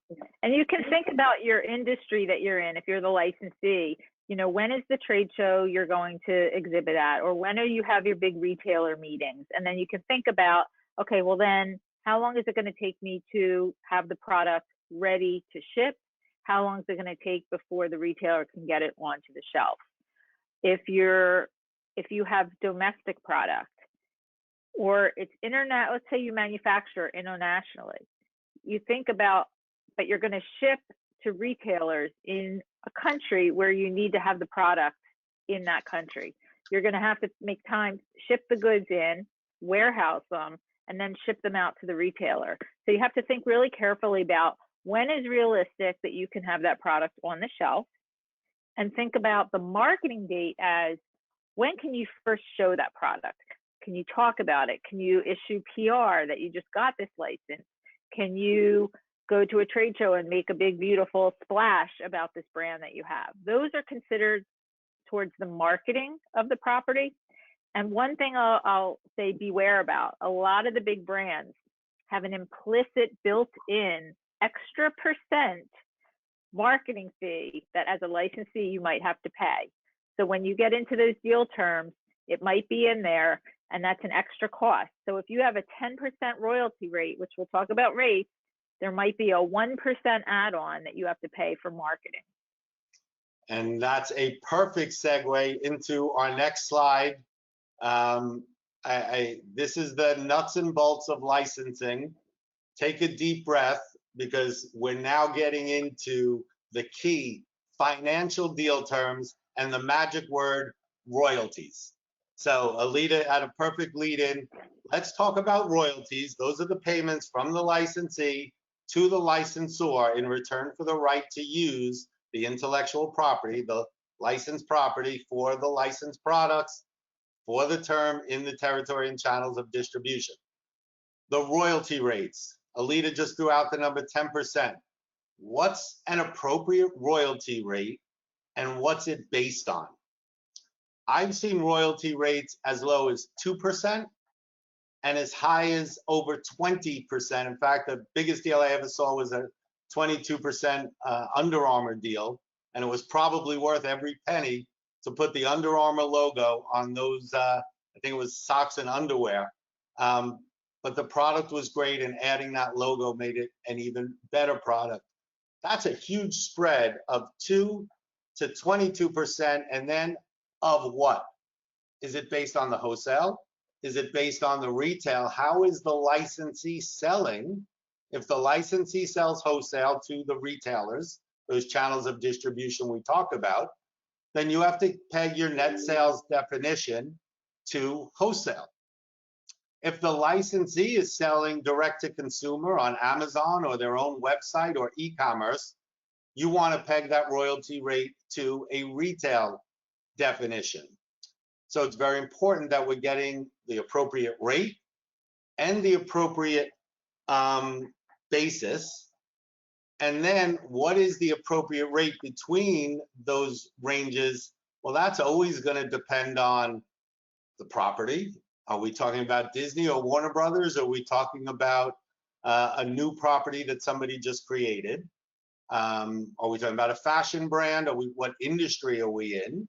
And you can think about your industry that you're in. If you're the licensee, you know, when is the trade show you're going to exhibit at, or when do you have your big retailer meetings? And then you can think about, okay, well then, how long is it going to take me to have the product ready to ship? How long is it going to take before the retailer can get it onto the shelf? If you have domestic product, or it's internet, let's say you manufacture internationally, you think about, but you're going to ship to retailers in a country where you need to have the product in that country. You're going to have to make time, ship the goods in, warehouse them, and then ship them out to the retailer. So you have to think really carefully about when is realistic that you can have that product on the shelf, and think about the marketing date as when can you first show that product? Can you talk about it? Can you issue PR that you just got this license? Can you go to a trade show and make a big, beautiful splash about this brand that you have? Those are considered towards the marketing of the property. And one thing I'll say beware about, a lot of the big brands have an implicit built-in extra % marketing fee that as a licensee you might have to pay. So when you get into those deal terms, it might be in there, and that's an extra cost. So if you have a 10% royalty rate, which we'll talk about rates, there might be a 1% add-on that you have to pay for marketing. And that's a perfect segue into our next slide. This is the nuts and bolts of licensing. Take a deep breath, because we're now getting into the key financial deal terms and the magic word royalties. So Alita had a perfect lead in. Let's talk about royalties. Those are the payments from the licensee to the licensor in return for the right to use the intellectual property, the licensed property, for the licensed products for the term in the territory and channels of distribution. The royalty rates. Alita just threw out the number 10%. What's an appropriate royalty rate, and what's it based on? I've seen royalty rates as low as 2% and as high as over 20%. In fact, the biggest deal I ever saw was a 22% Under Armour deal, and it was probably worth every penny to put the Under Armour logo on those, I think it was socks and underwear. But the product was great, and adding that logo made it an even better product. That's a huge spread of 2 to 22%, and then of what? Is it based on the wholesale? Is it based on the retail? How is the licensee selling? If the licensee sells wholesale to the retailers, those channels of distribution we talked about, then you have to peg your net sales definition to wholesale. If the licensee is selling direct to consumer on Amazon or their own website or e-commerce, you want to peg that royalty rate to a retail definition. So it's very important that we're getting the appropriate rate and the appropriate basis. And then what is the appropriate rate between those ranges? Well, that's always going to depend on the property. Are we talking about Disney or Warner Brothers? Are we talking about a new property that somebody just created? Are we talking about a fashion brand? What industry are we in?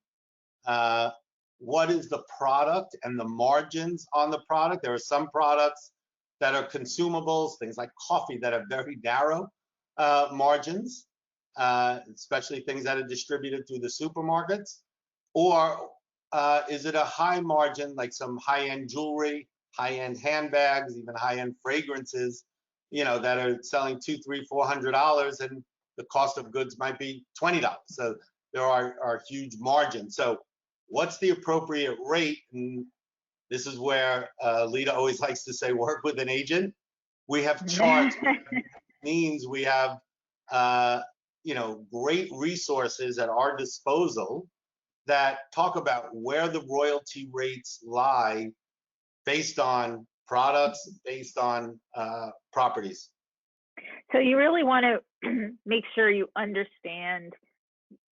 What is the product and the margins on the product? There are some products that are consumables, things like coffee, that have very narrow margins, especially things that are distributed through the supermarkets. Or is it a high margin, like some high-end jewelry, high-end handbags, even high-end fragrances, you know, that are selling $200, $300, $400, and the cost of goods might be $20. So there are huge margins. So what's the appropriate rate? And this is where Lita always likes to say, work with an agent. We have charts, means we have you know, great resources at our disposal that talk about where the royalty rates lie based on products, based on properties. So you really want to make sure you understand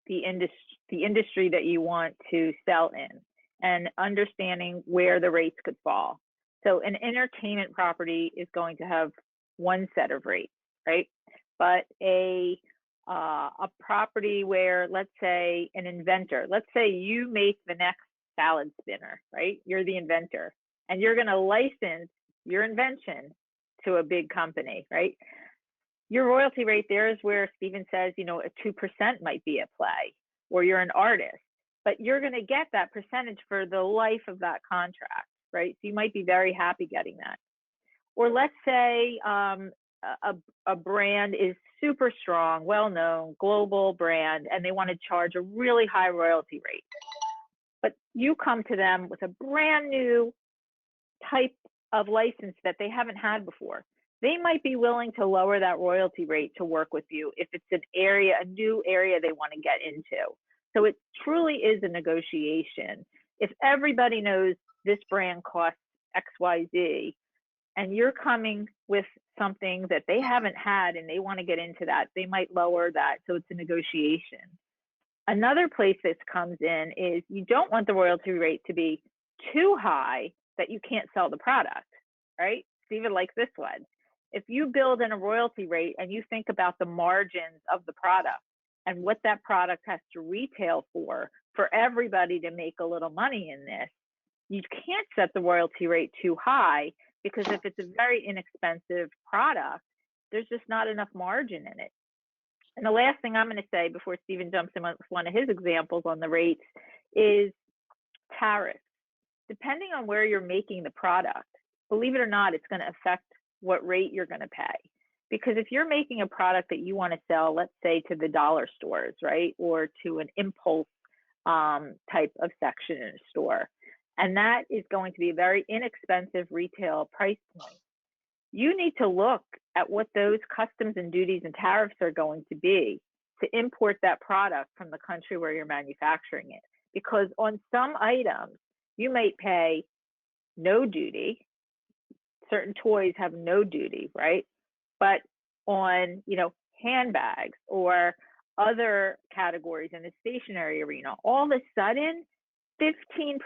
the industry that you want to sell in, and understanding where the rates could fall. So an entertainment property is going to have one set of rates, right? But a a property where, let's say, an inventor, let's say you make the next salad spinner, right? You're the inventor, and you're going to license your invention to a big company, right? Your royalty rate there is where Stephen says, you know, a 2% might be at play, or you're an artist, but you're going to get that percentage for the life of that contract, right? So you might be very happy getting that. Or let's say a brand is super strong, well-known, global brand, and they want to charge a really high royalty rate. But you come to them with a brand new type of license that they haven't had before. They might be willing to lower that royalty rate to work with you if it's an area, a new area they want to get into. So it truly is a negotiation. If everybody knows this brand costs XYZ, and you're coming with something that they haven't had and they want to get into that, they might lower that. So it's a negotiation. Another place this comes in is you don't want the royalty rate to be too high that you can't sell the product, right? Even like this one. If you build in a royalty rate and you think about the margins of the product and what that product has to retail for everybody to make a little money in this, you can't set the royalty rate too high, because if it's a very inexpensive product, there's just not enough margin in it. And the last thing I'm going to say before Stephen jumps in with one of his examples on the rates is tariffs. Depending on where you're making the product, believe it or not, it's going to affect what rate you're going to pay. Because if you're making a product that you want to sell, let's say to the dollar stores, right, or to an impulse type of section in a store, and that is going to be a very inexpensive retail price point, you need to look at what those customs and duties and tariffs are going to be to import that product from the country where you're manufacturing it. Because on some items, you might pay no duty. Certain toys have no duty, right? But on, you know, handbags or other categories in the stationery arena, all of a sudden, 15%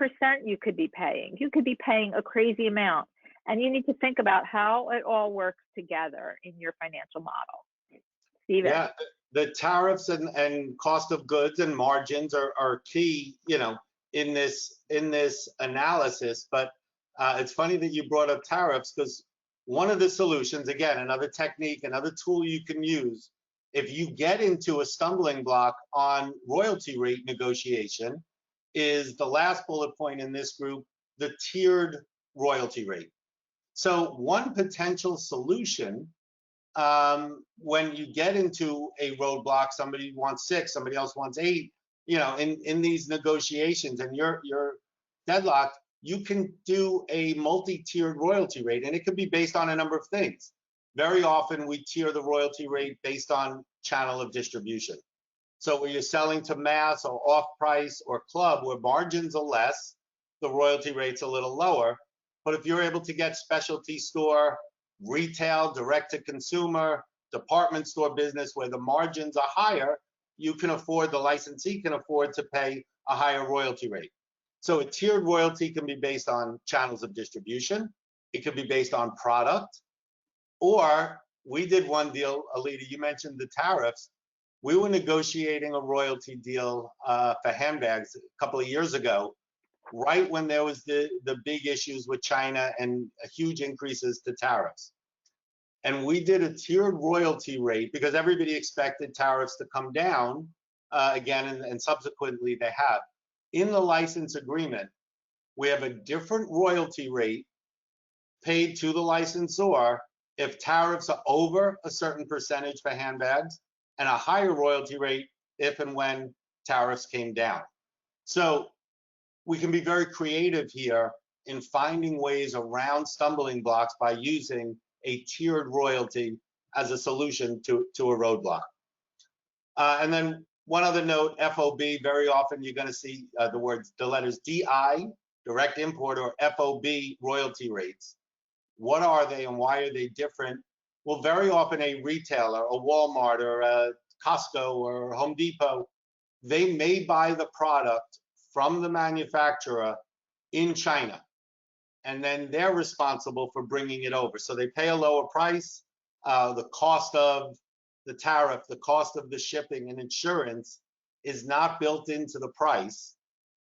you could be paying. You could be paying a crazy amount. And you need to think about how it all works together in your financial model. Steven? Yeah, the tariffs and cost of goods and margins are key, you know, in this analysis. But it's funny that you brought up tariffs, because one of the solutions, again, another technique, another tool you can use, if you get into a stumbling block on royalty rate negotiation, is the last bullet point in this group, the tiered royalty rate. So one potential solution, when you get into a roadblock, somebody wants 6, somebody else wants 8, you know, in these negotiations, and you're deadlocked, you can do a multi-tiered royalty rate, and it could be based on a number of things. Very often we tier the royalty rate based on channel of distribution. So when you're selling to mass or off-price or club, where margins are less, the royalty rate's a little lower. But if you're able to get specialty store, retail, direct-to-consumer, department store business where the margins are higher, you can afford, the licensee can afford to pay a higher royalty rate. So a tiered royalty can be based on channels of distribution. It could be based on product. Or we did one deal, Alita, you mentioned the tariffs. We were negotiating a royalty deal for handbags a couple of years ago, right when there was the big issues with China and huge increases to tariffs. And we did a tiered royalty rate because everybody expected tariffs to come down again, and subsequently they have. In the license agreement, we have a different royalty rate paid to the licensor if tariffs are over a certain percentage for handbags, and a higher royalty rate if and when tariffs came down. So we can be very creative here in finding ways around stumbling blocks by using a tiered royalty as a solution to a roadblock. And then one other note, FOB, very often you're going to see the letters DI, direct import, or FOB royalty rates. What are they and why are they different? Well, very often a retailer, a Walmart or a Costco or Home Depot, they may buy the product from the manufacturer in China, and then they're responsible for bringing it over. So they pay a lower price. The cost of the tariff, the cost of the shipping and insurance is not built into the price.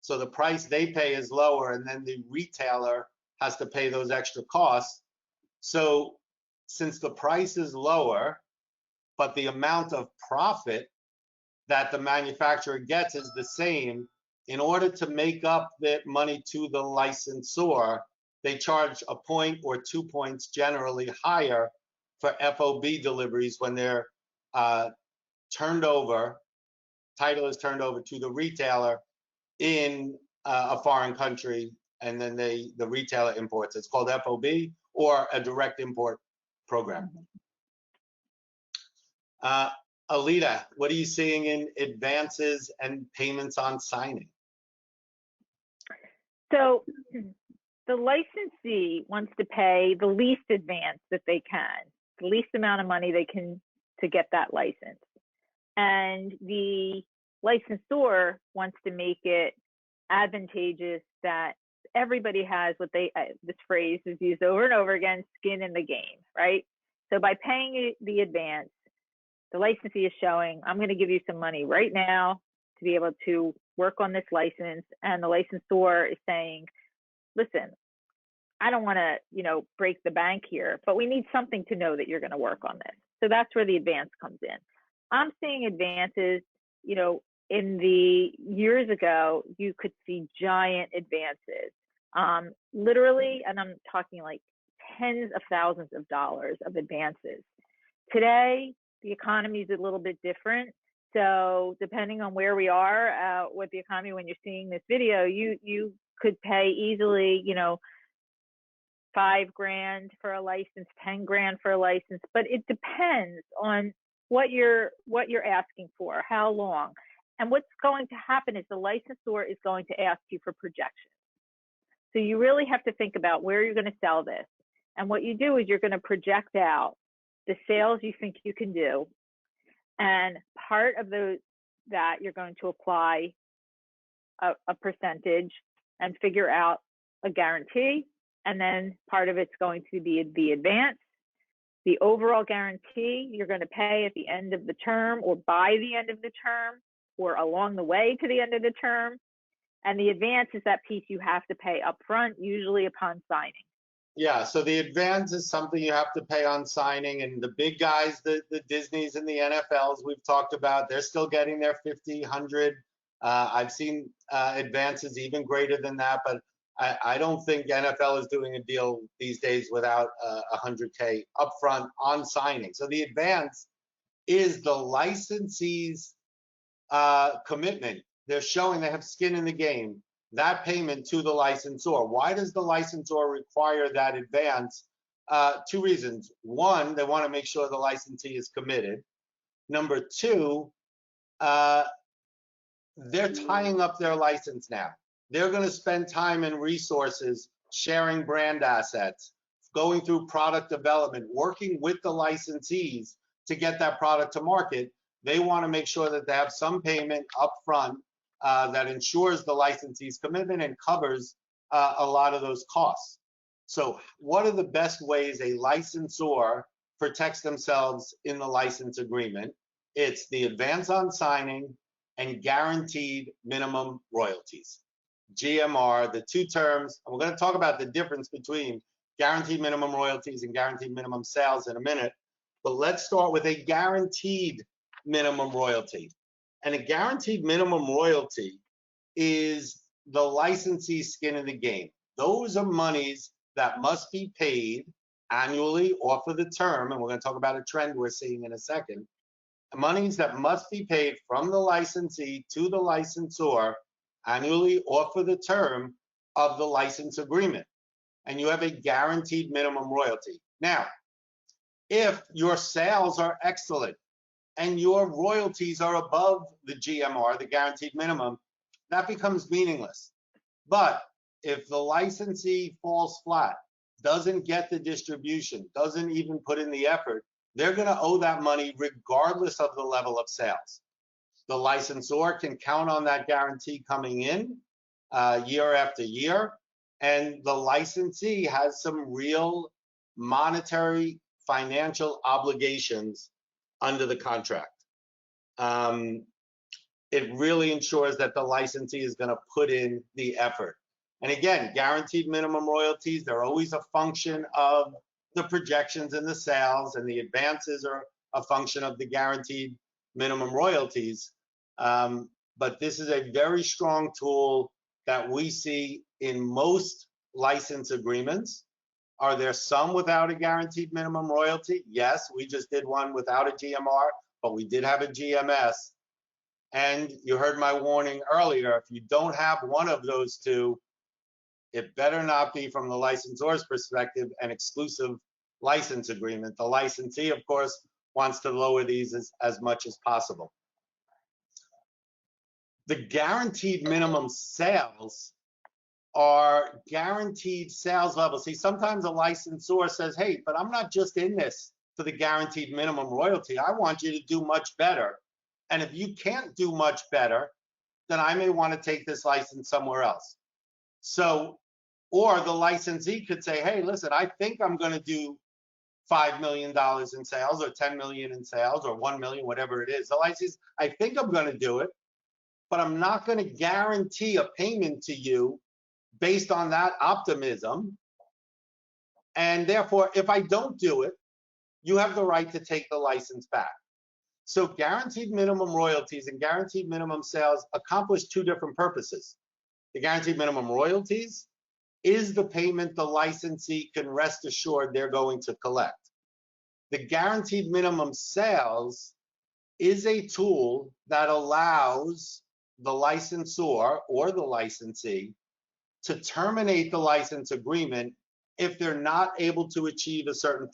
So the price they pay is lower, and then the retailer has to pay those extra costs. So since the price is lower, but the amount of profit that the manufacturer gets is the same, in order to make up that money to the licensor, they charge a point or 2 points generally higher for FOB deliveries when they're turned over, title is turned over to the retailer in a foreign country, and then the retailer imports. It's called FOB, or a direct import program. Alita, what are you seeing in advances and payments on signing? So the licensee wants to pay the least advance that they can, the least amount of money they can to get that license. And the licensor wants to make it advantageous that everybody has what they, this phrase is used over and over again, skin in the game, right? So by paying the advance, the licensee is showing, I'm going to give you some money right now to be able to work on this license. And the licensor is saying, listen, I don't want to, break the bank here, but we need something to know that you're going to work on this. So that's where the advance comes in. I'm seeing advances, in the years ago, you could see giant advances, literally, and I'm talking like tens of thousands of dollars of advances. Today, the economy is a little bit different. So depending on where we are with the economy, when you're seeing this video, you could pay easily, $5,000 for a license, $10,000 for a license, but it depends on what you're asking for, how long. And what's going to happen is the licensor is going to ask you for projections. So you really have to think about where you're going to sell this. And what you do is you're going to project out the sales you think you can do. And part of that you're going to apply a percentage and figure out a guarantee. And then part of it's going to be the advance. The overall guarantee you're going to pay at the end of the term, or by the end of the term, or along the way to the end of the term. And the advance is that piece you have to pay upfront, usually upon signing. Yeah, so the advance is something you have to pay on signing, and the big guys, the Disneys and the NFLs we've talked about, they're still getting their 50, 100. I've seen advances even greater than that, but I don't think NFL is doing a deal these days without 100K upfront on signing. So the advance is the licensee's commitment. They're showing they have skin in the game. That payment to the licensor. Why does the licensor require that advance? Two reasons. One, they want to make sure the licensee is committed. Number two, they're tying up their license now. They're going to spend time and resources sharing brand assets, going through product development, working with the licensees to get that product to market. They want to make sure that they have some payment upfront that ensures the licensee's commitment and covers a lot of those costs. So what are the best ways a licensor protects themselves in the license agreement? It's the advance on signing and guaranteed minimum royalties. GMR, the two terms, and we're going to talk about the difference between guaranteed minimum royalties and guaranteed minimum sales in a minute, but let's start with a guaranteed minimum royalty. And a guaranteed minimum royalty is the licensee's skin in the game. Those are monies that must be paid annually or for the term, and we're going to talk about a trend we're seeing in a second. Monies that must be paid from the licensee to the licensor annually or for the term of the license agreement. And you have a guaranteed minimum royalty. Now, if your sales are excellent and your royalties are above the GMR, the guaranteed minimum, that becomes meaningless. But if the licensee falls flat, doesn't get the distribution, doesn't even put in the effort, they're going to owe that money regardless of the level of sales. The licensor can count on that guarantee coming in year after year, and the licensee has some real monetary financial obligations under the contract. It really ensures that the licensee is going to put in the effort. And again, guaranteed minimum royalties, they're always a function of the projections in the sales, and the advances are a function of the guaranteed minimum royalties. But this is a very strong tool that we see in most license agreements. Are there some without a guaranteed minimum royalty? Yes, we just did one without a GMR, but we did have a GMS. And you heard my warning earlier, if you don't have one of those two, it better not be, from the licensor's perspective, an exclusive license agreement. The licensee, of course, wants to lower these as much as possible. The guaranteed minimum sales are guaranteed sales levels. See, sometimes a licensor says, hey, but I'm not just in this for the guaranteed minimum royalty. I want you to do much better. And if you can't do much better, then I may want to take this license somewhere else. So, or the licensee could say, hey, listen, I think I'm going to do $5 million in sales, or 10 million in sales, or 1 million, whatever it is. The licensee, I think I'm going to do it, but I'm not going to guarantee a payment to you based on that optimism. And therefore, if I don't do it, you have the right to take the license back. So guaranteed minimum royalties and guaranteed minimum sales accomplish two different purposes. The guaranteed minimum royalties is the payment the licensee can rest assured they're going to collect. The guaranteed minimum sales is a tool that allows the licensor or the licensee to terminate the license agreement if they're not able to achieve a certain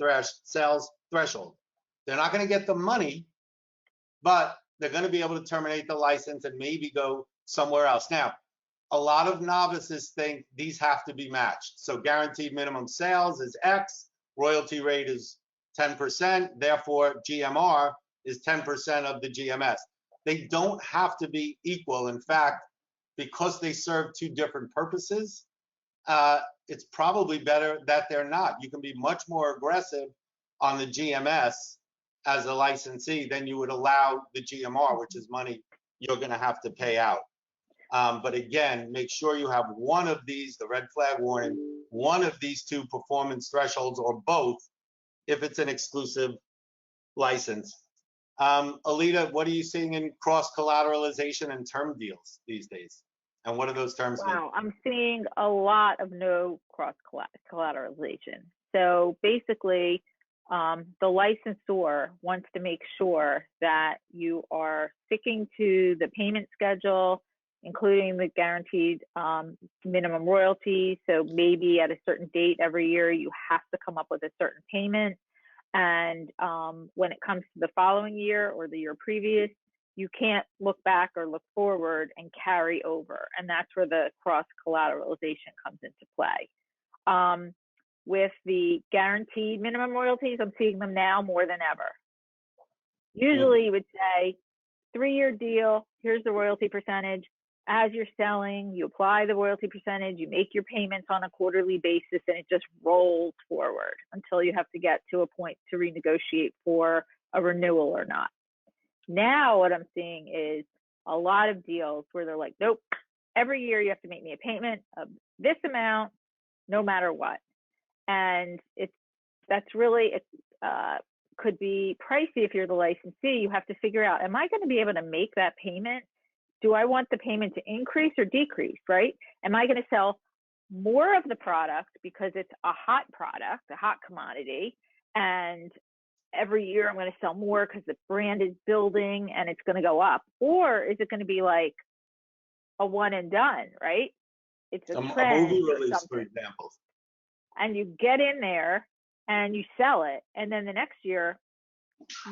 sales threshold. They're not going to get the money, but they're going to be able to terminate the license and maybe go somewhere else. Now, a lot of novices think these have to be matched. So guaranteed minimum sales is X, royalty rate is 10%, therefore GMR is 10% of the GMS. They don't have to be equal. In fact, because they serve two different purposes, it's probably better that they're not. You can be much more aggressive on the GMS as a licensee than you would allow the GMR, which is money you're going to have to pay out. But again, make sure you have one of these, the red flag warning, one of these two performance thresholds, or both, if it's an exclusive license. Alita, what are you seeing in cross-collateralization and term deals these days? And what do those terms mean? Wow, I'm seeing a lot of no cross-collateralization. So basically, the licensor wants to make sure that you are sticking to the payment schedule, including the guaranteed minimum royalty. So maybe at a certain date every year, you have to come up with a certain payment. And when it comes to the following year or the year previous, you can't look back or look forward and carry over. And that's where the cross-collateralization comes into play. With the guaranteed minimum royalties, I'm seeing them now more than ever. Usually you would say, 3-year deal, here's the royalty percentage. As you're selling, you apply the royalty percentage, you make your payments on a quarterly basis, and it just rolls forward until you have to get to a point to renegotiate for a renewal or not. Now what I'm seeing is a lot of deals where they're like, nope, every year you have to make me a payment of this amount, no matter what. And that's really, it could be pricey if you're the licensee. You have to figure out, am I going to be able to make that payment? Do I want the payment to increase or decrease, right? Am I going to sell more of the product because it's a hot product, a hot commodity, and every year I'm going to sell more because the brand is building and it's going to go up? Or is it going to be like a one and done, right? It's a trend. A movie release, for example. And you get in there and you sell it, and then the next year,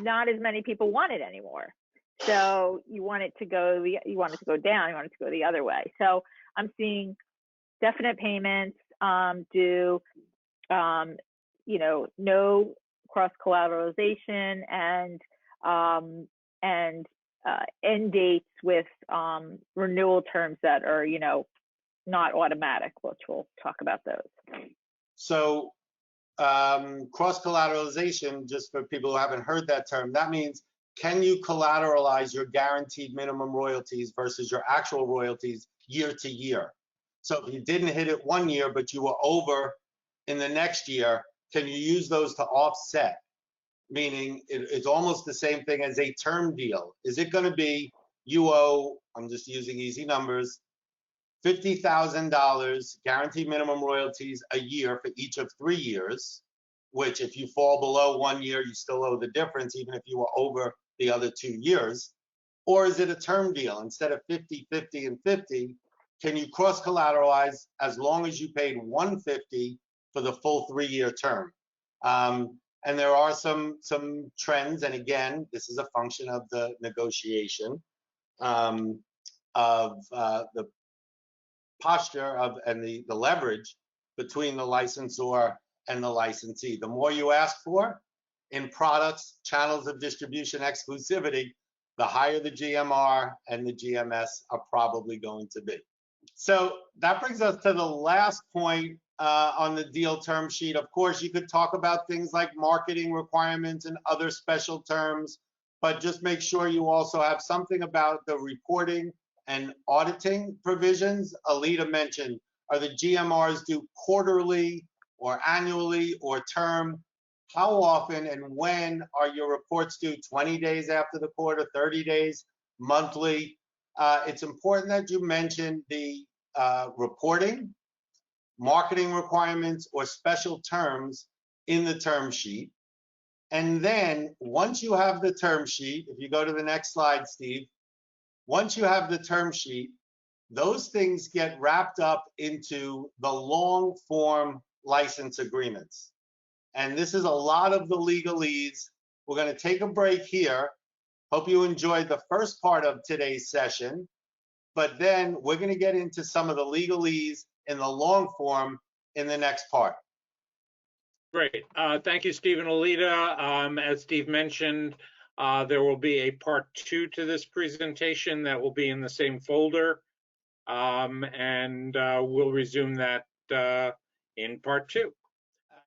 not as many people want it anymore. So you want it to go down, you want it to go the other way. So I'm seeing definite payments, no cross collateralization, and end dates with renewal terms that are, not automatic, which we'll talk about those. So cross-collateralization, just for people who haven't heard that term, that means can you collateralize your guaranteed minimum royalties versus your actual royalties year to year? So if you didn't hit it one year, but you were over in the next year, can you use those to offset? Meaning it's almost the same thing as a term deal. Is it going to be you owe, I'm just using easy numbers, $50,000 guaranteed minimum royalties a year for each of 3 years, which if you fall below 1 year, you still owe the difference, even if you were over the other 2 years? Or is it a term deal? Instead of 50, 50, and 50, can you cross collateralize as long as you paid 150 for the full 3-year term? And there are some trends, and again, this is a function of the negotiation of the posture of and the leverage between the licensor and the licensee. The more you ask for in products, channels of distribution, exclusivity, the higher the GMR and the GMS are probably going to be. So that brings us to the last point on the deal term sheet. Of course, you could talk about things like marketing requirements and other special terms, but just make sure you also have something about the reporting and auditing provisions. Alita mentioned, are the GMRs due quarterly or annually or term? How often and when are your reports due? 20 days after the quarter, 30 days, monthly? It's important that you mention the reporting, marketing requirements, or special terms in the term sheet. And then once you have the term sheet, if you go to the next slide, Steve, once you have the term sheet, those things get wrapped up into the long form license agreements. And this is a lot of the legalese. We're going to take a break here. Hope you enjoyed the first part of today's session, but then we're going to get into some of the legalese in the long form in the next part. Great. Thank you, Steve and Alita. As Steve mentioned, there will be a part 2 to this presentation that will be in the same folder, and we'll resume that in part 2.